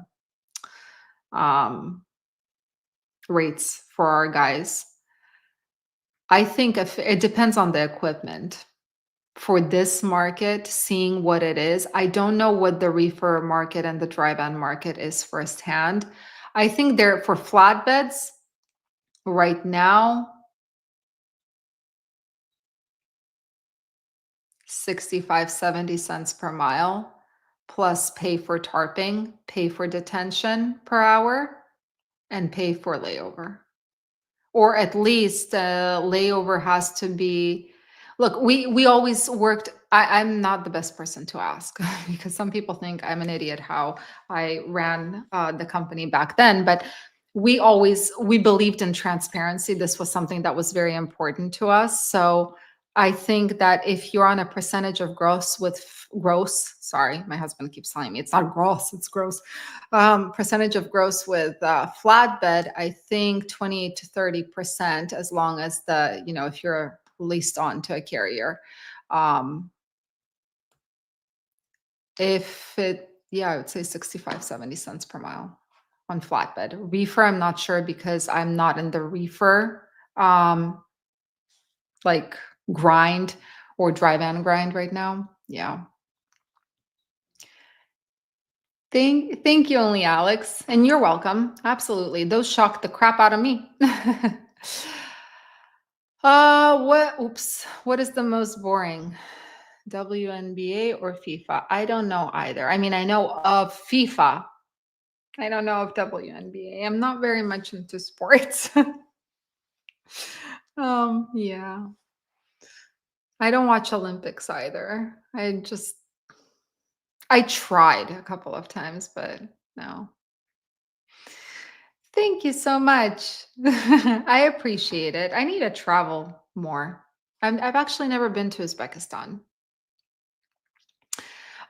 A: um, rates for our guys. I think if it depends on the equipment. For this market, seeing what it is, I don't know what the reefer market and the dry van market is firsthand. I think they're for flatbeds right now, 65, 70 cents per mile, plus pay for tarping, pay for detention per hour, and pay for layover. Or at least layover has to be, look, we always worked. I'm not the best person to ask because some people think I'm an idiot how I ran the company back then, but we believed in transparency. This was something that was very important to us. So I think that if you're on a percentage of gross with gross, sorry, my husband keeps telling me it's not gross, it's gross. Percentage of gross with flatbed, I think 28 to 30%, as long as if you're leased on to a carrier. Um, if it, yeah, I would say 65, 70 cents per mile on flatbed. Reefer, I'm not sure because I'm not in the reefer like grind or dry van grind right now. Yeah. Thank you, only Alex. And you're welcome. Absolutely. Those shocked the crap out of me. What is the most boring? WNBA or FIFA? I don't know either. I mean, I know of FIFA. I don't know of WNBA. I'm not very much into sports. Yeah. I don't watch Olympics either. I tried a couple of times, but no. Thank you so much. I appreciate it. I need to travel more. I've actually never been to Uzbekistan.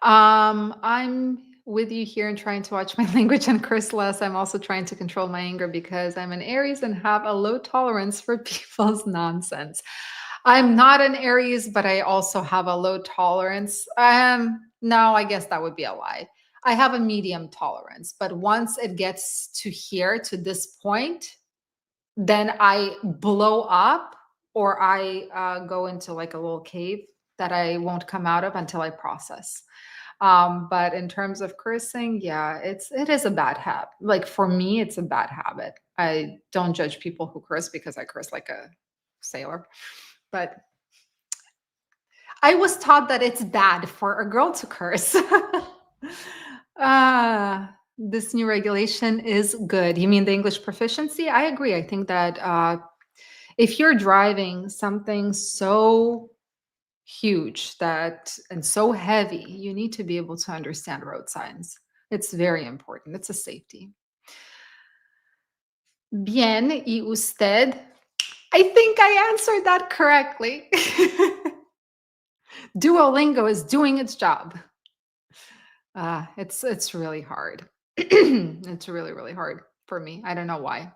A: I'm with you here and trying to watch my language and curse less. I'm also trying to control my anger because I'm an Aries and have a low tolerance for people's nonsense. I'm not an Aries, but I also have a low tolerance. No, I guess that would be a lie. I have a medium tolerance, but once it gets to here, to this point, then I blow up or I go into like a little cave that I won't come out of until I process. But in terms of cursing, yeah, it is a bad habit. Like for me, it's a bad habit. I don't judge people who curse because I curse like a sailor. But I was taught that it's bad for a girl to curse. This new regulation is good. You mean the English proficiency? I agree. I think that if you're driving something so huge that and so heavy, you need to be able to understand road signs. It's very important. It's a safety. Bien, y usted? I think I answered that correctly. Duolingo is doing its job. It's really hard. It's really, really hard for me. I don't know why.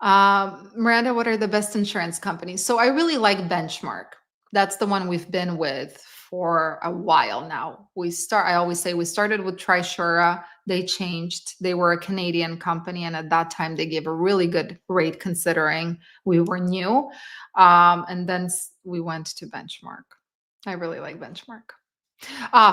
A: Miranda, what are the best insurance companies? So I really like Benchmark. That's the one we've been with for a while now. I always say we started with Trisura. They changed. They were a Canadian company. And at that time, they gave a really good rate considering we were new. And then we went to Benchmark. I really like Benchmark.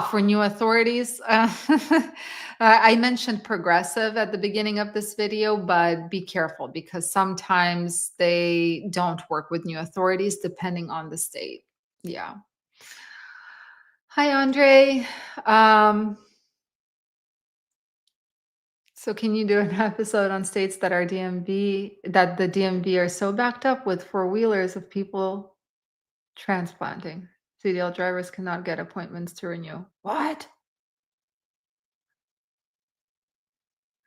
A: For new authorities, I mentioned progressive at the beginning of this video, but be careful because sometimes they don't work with new authorities depending on the state. Yeah. Hi, Andre. So can you do an episode on states that are that the DMV are so backed up with four-wheelers of people transplanting? CDL drivers cannot get appointments to renew. What?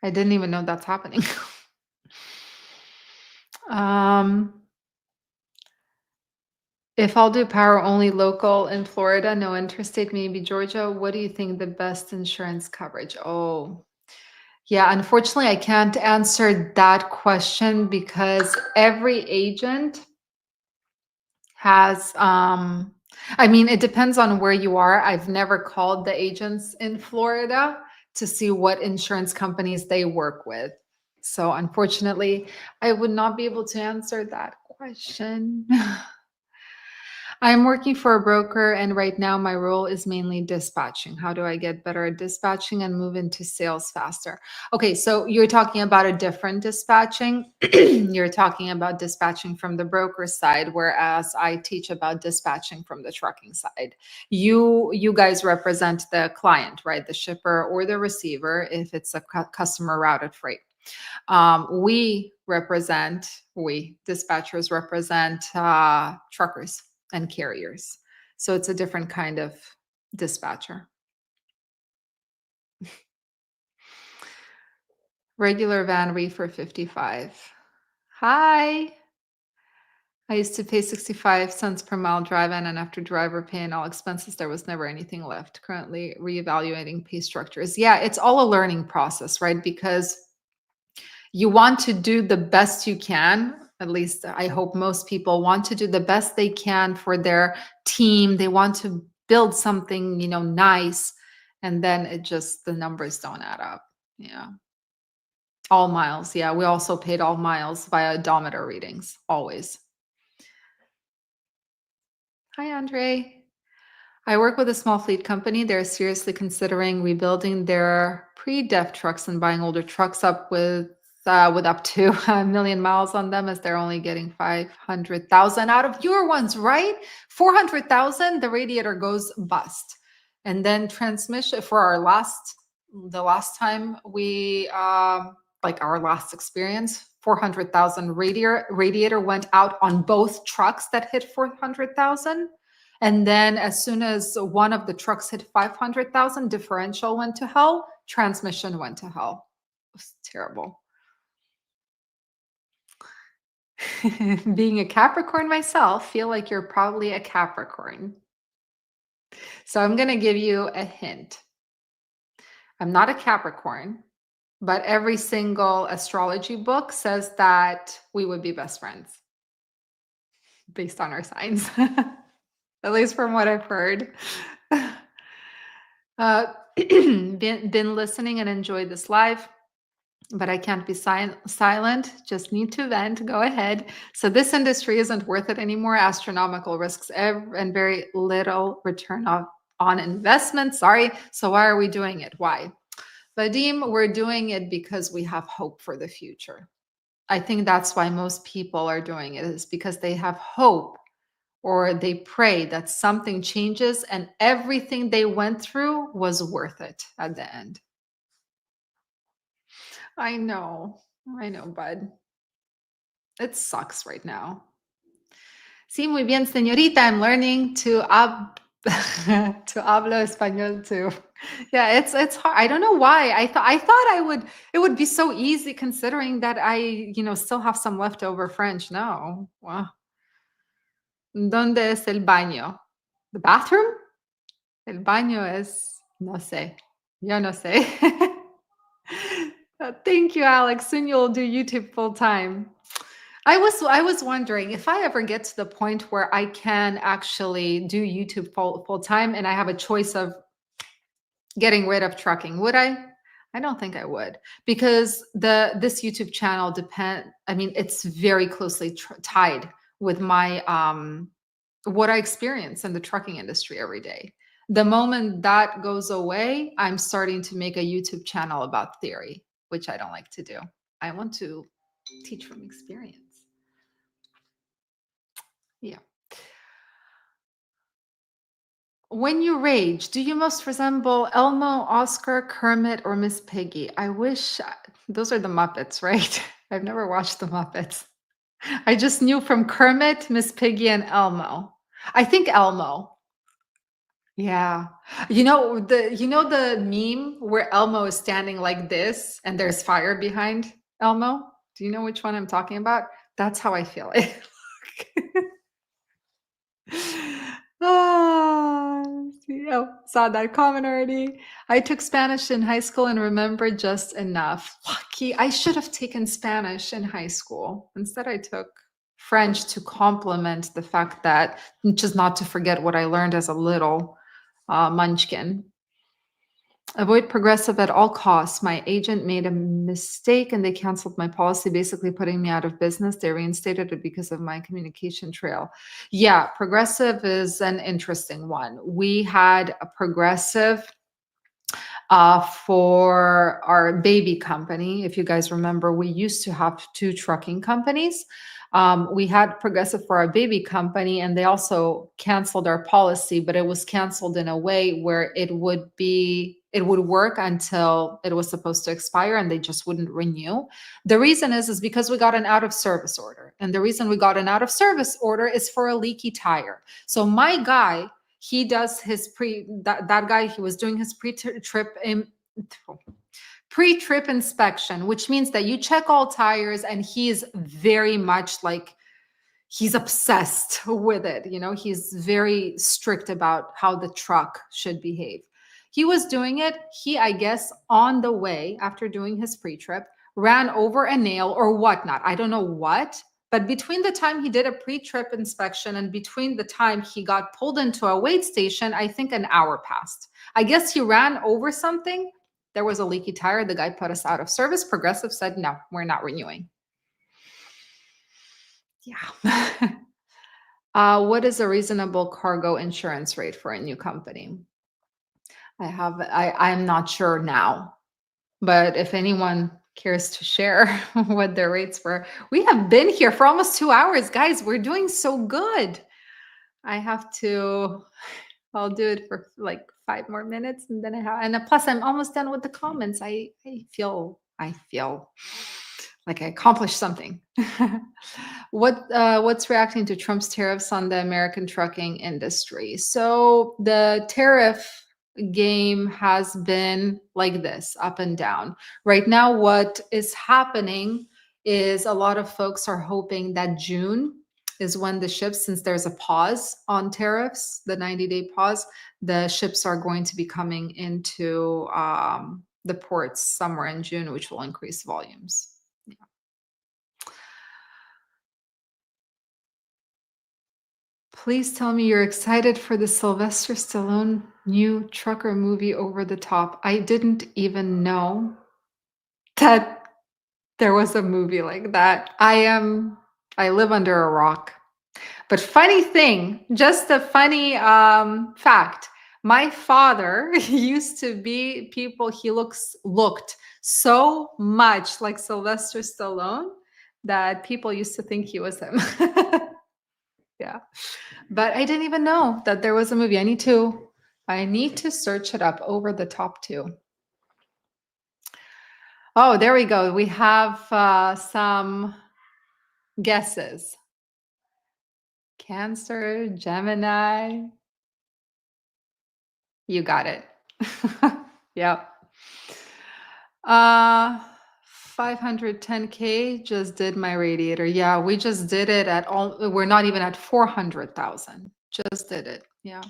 A: I didn't even know that's happening. um, if I'll do power only local in Florida, no interstate, maybe Georgia, what do you think the best insurance coverage? Oh, yeah, unfortunately, I can't answer that question because every agent has, I mean, it depends on where you are. I've never called the agents in Florida to see what insurance companies they work with. So unfortunately, I would not be able to answer that question. I'm working for a broker, and right now my role is mainly dispatching. How do I get better at dispatching and move into sales faster? Okay, so you're talking about a different dispatching. You're talking about dispatching from the broker side, whereas I teach about dispatching from the trucking side. You guys represent the client, right? The shipper or the receiver if it's a customer routed freight. We dispatchers represent truckers and carriers. So it's a different kind of dispatcher. Regular van Reefer 55. Hi. I used to pay 65 cents per mile drive in, and after driver pay and all expenses, there was never anything left. Currently reevaluating pay structures. Yeah, it's all a learning process, right? Because you want to do the best you can. At least I hope most people want to do the best they can for their team. They want to build something, nice. And then the numbers don't add up. Yeah. All miles. Yeah. We also paid all miles via odometer readings, always. Hi, Andre. I work with a small fleet company. They're seriously considering rebuilding their pre-def trucks and buying older trucks up with up to 1,000,000 miles on them, as they're only getting 500,000 out of your ones, right? 400,000, the radiator goes bust. And then transmission for our last The last time like our last experience, 400,000 radiator went out on both trucks that hit 400,000. And then as soon as one of the trucks hit 500,000, differential went to hell, transmission went to hell. It was terrible. Being a Capricorn myself, feel like you're probably a Capricorn. So I'm going to give you a hint. I'm not a Capricorn, but every single astrology book says that we would be best friends based on our signs, at least from what I've heard. Been listening and enjoyed this live, but I can't be silent. Just need to vent. Go ahead. So this industry isn't worth it anymore. Astronomical risks and very little return on investment. Sorry. So why are we doing it? Why? Vadim, we're doing it because we have hope for the future. I think that's why most people are doing it, is because they have hope, or they pray that something changes and everything they went through was worth it at the end. I know, bud. It sucks right now. Sí, muy bien, señorita. I'm learning to to hablo español too. Yeah, it's hard. I don't know why. I thought it would be so easy, considering that I, still have some leftover French. No. Wow. ¿Dónde es el baño? The bathroom? El baño es, no sé. Yo no sé. Thank you, Alex. Soon you'll do YouTube full time. I was wondering if I ever get to the point where I can actually do YouTube full time and I have a choice of getting rid of trucking, would I? I don't think I would, because this YouTube channel it's very closely tied with my what I experience in the trucking industry every day. The moment that goes away, I'm starting to make a YouTube channel about theory, which I don't like to do. I want to teach from experience. Yeah. When you rage, do you most resemble Elmo, Oscar, Kermit, or Miss Piggy? I wish those are the Muppets, right? I've never watched the Muppets. I just knew from Kermit, Miss Piggy, and Elmo. I think Elmo. Yeah. The meme where Elmo is standing like this and there's fire behind Elmo? Do you know which one I'm talking about? That's how I feel it. Ah, saw that comment already. I took Spanish in high school and remember just enough. Lucky. I should have taken Spanish in high school. Instead, I took French to complement the fact that, just not to forget what I learned as a little munchkin. Avoid progressive at all costs. My agent made a mistake and they canceled my policy, basically putting me out of business. They reinstated it because of my communication trail. Yeah, progressive is an interesting one. We had a progressive for our baby company. If you guys remember, we used to have two trucking companies. We had progressive for our baby company, and they also canceled our policy, but it was canceled in a way where it would work until it was supposed to expire, and they just wouldn't renew. The reason is because we got an out of service order, and the reason we got an out of service order is for a leaky tire. So my guy, he does his that guy, he was doing his pre-trip inspection, which means that you check all tires, and he's very much like, he's obsessed with it. He's very strict about how the truck should behave. He was doing it. He, I guess, on the way after doing his pre-trip, ran over a nail or whatnot. I don't know what. But between the time he did a pre-trip inspection and between the time he got pulled into a wait station, I think an hour passed. I guess he ran over something. There was a leaky tire. The guy put us out of service. Progressive said, no, we're not renewing. Yeah. What is a reasonable cargo insurance rate for a new company? I'm not sure now, but if anyone cares to share what their rates were. We have been here for almost 2 hours, guys. We're doing so good. I'll do it for like 5 more minutes and then and plus I'm almost done with the comments. I feel like I accomplished something. What's reacting to Trump's tariffs on the American trucking industry? So the tariff game has been like this, up and down. Right now, what is happening is a lot of folks are hoping that June is when the ships, since there's a pause on tariffs, the 90-day pause, the ships are going to be coming into the ports somewhere in June, which will increase volumes. Yeah. Please tell me you're excited for the Sylvester Stallone new trucker movie Over the Top. I didn't even know that there was a movie like that. I live under a rock. But funny thing, just a funny fact. My father used to be he looked so much like Sylvester Stallone that people used to think he was him. Yeah. But I didn't even know that there was a movie. I need to search it up. Over the Top too. Oh, there we go. We have some guesses. Cancer, Gemini. You got it. Yep. 510K just did my radiator. Yeah, we just did it at all. We're not even at 400,000. Just did it. Yeah.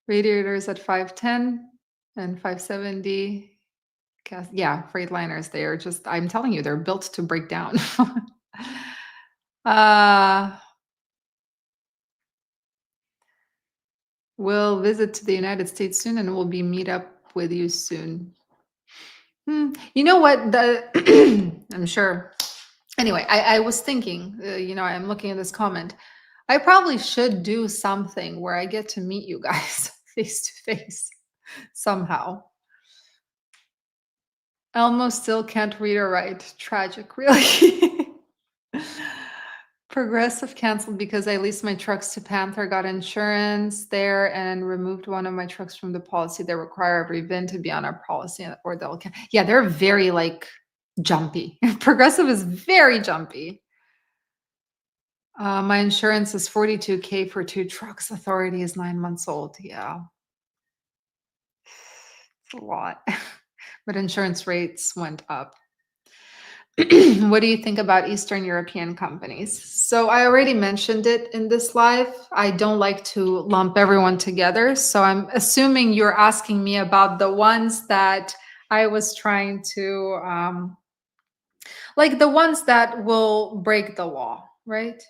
A: Radiators at 510 and 570. Yeah, Freightliners, they are just, I'm telling you, they're built to break down. uh, we'll visit to the United States soon and we'll be meet up with you soon. You know what? I'm sure. Anyway, I was thinking, I'm looking at this comment. I probably should do something where I get to meet you guys face to face somehow. Elmo still can't read or write. Tragic, really. Progressive canceled because I leased my trucks to Panther, got insurance there, and removed one of my trucks from the policy. They require every VIN to be on our policy, or they'll. Yeah, they're very jumpy. Progressive is very jumpy. My insurance is $42K for 2 trucks. Authority is 9 months old. Yeah, it's a lot. But insurance rates went up. What do you think about Eastern European companies? So I already mentioned it in this live. I don't like to lump everyone together. So I'm assuming you're asking me about the ones that I was trying to, like the ones that will break the law, right?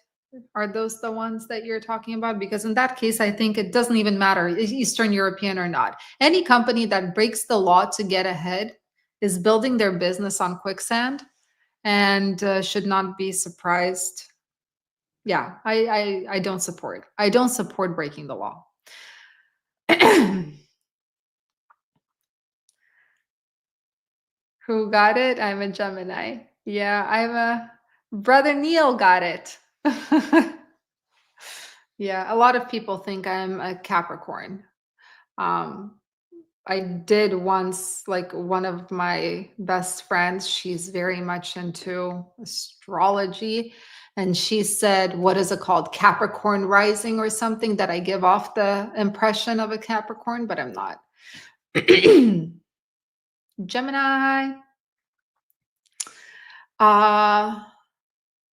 A: Are those the ones that you're talking about? Because in that case, I think it doesn't even matter, Eastern European or not. Any company that breaks the law to get ahead is building their business on quicksand and should not be surprised. Yeah, I don't support. I don't support breaking the law. Who got it? I'm a Gemini. Yeah, I'm a brother Neil got it. Yeah, a lot of people think I'm a Capricorn. I did once, like one of my best friends, she's very much into astrology. And she said, what is it called? Capricorn rising or something, that I give off the impression of a Capricorn, but I'm not. Gemini.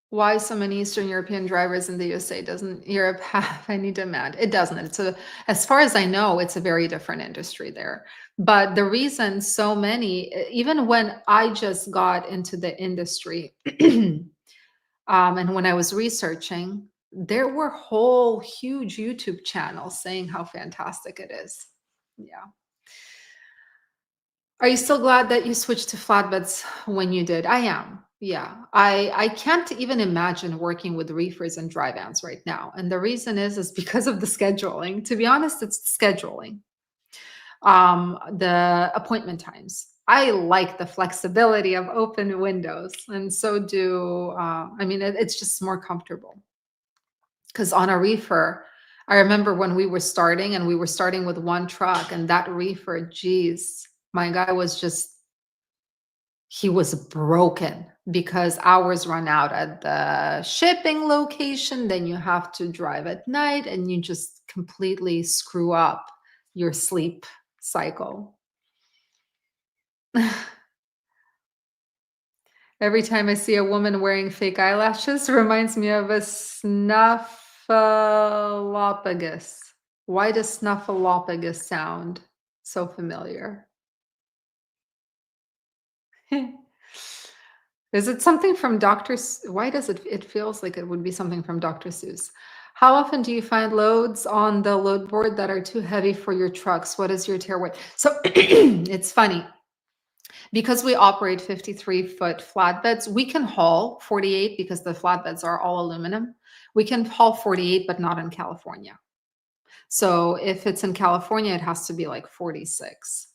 A: Why so many Eastern European drivers in the USA? Doesn't Europe have any demand? It doesn't. As far as I know, it's a very different industry there. But the reason so many, even when I just got into the industry, and when I was researching, there were whole huge YouTube channels saying how fantastic it is. Yeah. Are you still glad that you switched to flatbeds when you did? I am. Yeah. I can't even imagine working with reefers and dry vans right now. And the reason is because of the scheduling. To be honest, it's scheduling. The appointment times. I like the flexibility of open windows, and so do it's just more comfortable. Because on a reefer, I remember when we were starting and we were starting with one truck and that reefer, geez, my guy was just, he was broken because hours run out at the shipping location. Then you have to drive at night and you just completely screw up your sleep cycle. Every time I see a woman wearing fake eyelashes, reminds me of a snuffleupagus. Why does snuffleupagus sound so familiar? Is it something from Why does it feels like it would be something from Dr. Seuss? How often do you find loads on the load board that are too heavy for your trucks? What is your tear weight? So it's funny. Because we operate 53-foot flatbeds, we can haul 48 because the flatbeds are all aluminum. We can haul 48, but not in California. So if it's in California, it has to be like 46.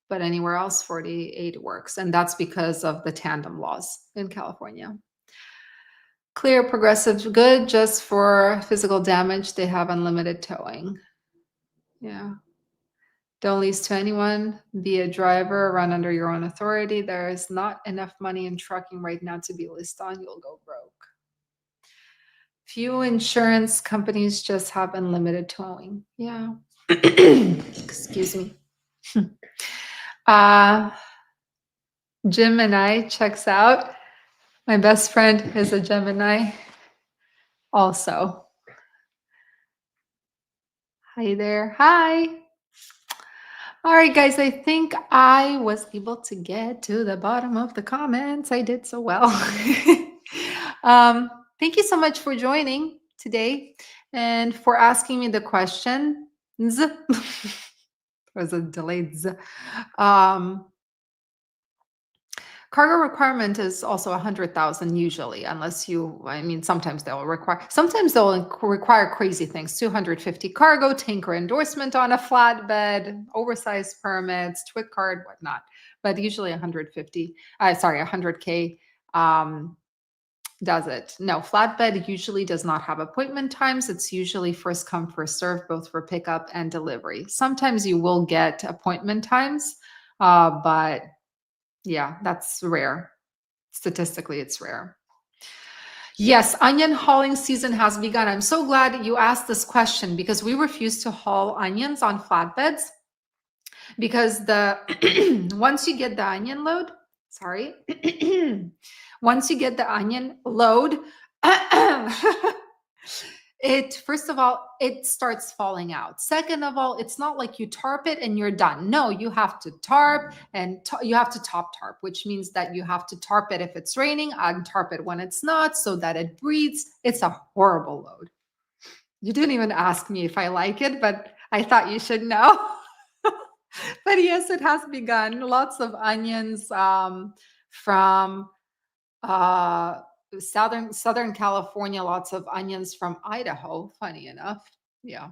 A: But anywhere else, 48 works. And that's because of the tandem laws in California. Clear, progressive, good. Just for physical damage, they have unlimited towing. Yeah. Don't lease to anyone, be a driver, run under your own authority. There is not enough money in trucking right now to be leased on. You'll go broke. Few insurance companies just have unlimited towing. Yeah. Excuse me. Gemini checks out. My best friend is a Gemini also. Hi there. Hi. All right, guys, I think I was able to get to the bottom of the comments. I did so well. Thank you so much for joining today and for asking me the question. There was a delayed z. Cargo requirement is also 100,000 usually, unless you, I mean, sometimes they'll require crazy things, 250 cargo, tanker endorsement on a flatbed, oversized permits, TWIC card, whatnot. But usually 100K does it. No, flatbed usually does not have appointment times. It's usually first come, first serve, both for pickup and delivery. Sometimes you will get appointment times, but yeah, that's rare. Statistically, it's rare. Yes, onion hauling season has begun. I'm so glad you asked this question because we refuse to haul onions on flatbeds because once you get the onion load, sorry, once you get the onion load, first of all, it starts falling out. Second of all, it's not like you tarp it and you're done. No, you have to tarp and you have to top tarp, which means that you have to tarp it if it's raining and tarp it when it's not so that it breathes. It's a horrible load. You didn't even ask me if I like it, but I thought you should know. But yes, it has begun. Lots of onions from Southern California, lots of onions from Idaho, funny enough. Yeah.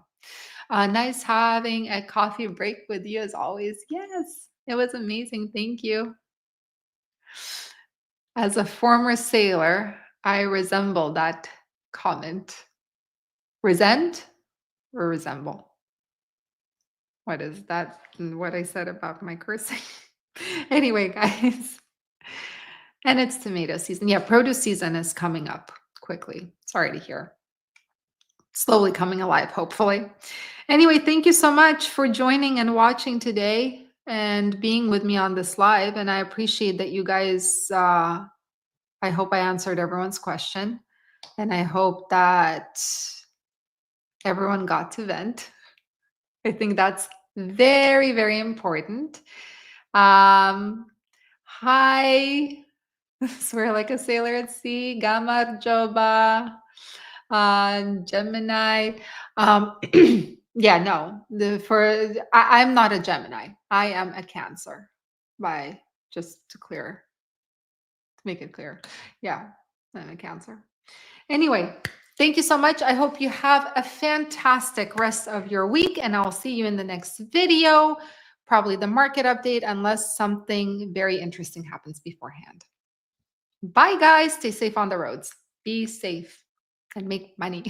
A: Nice having a coffee break with you as always. Yes, it was amazing. Thank you. As a former sailor, I resemble that comment. Resent or resemble? What is that? What I said about my cursing? Anyway, guys. And it's tomato season. Yeah, produce season is coming up quickly. Sorry to hear. Slowly coming alive, hopefully. Anyway, thank you so much for joining and watching today and being with me on this live. And I appreciate that you guys, I hope I answered everyone's question. And I hope that everyone got to vent. I think that's very, very important. Hi. Swear like a sailor at sea. Gamar Joba. Gemini. Yeah, no. I'm not a Gemini. I am a Cancer. Just to make it clear. Yeah, I'm a Cancer. Anyway, thank you so much. I hope you have a fantastic rest of your week, and I'll see you in the next video. Probably the market update, unless something very interesting happens beforehand. Bye, guys. Stay safe on the roads. Be safe and make money.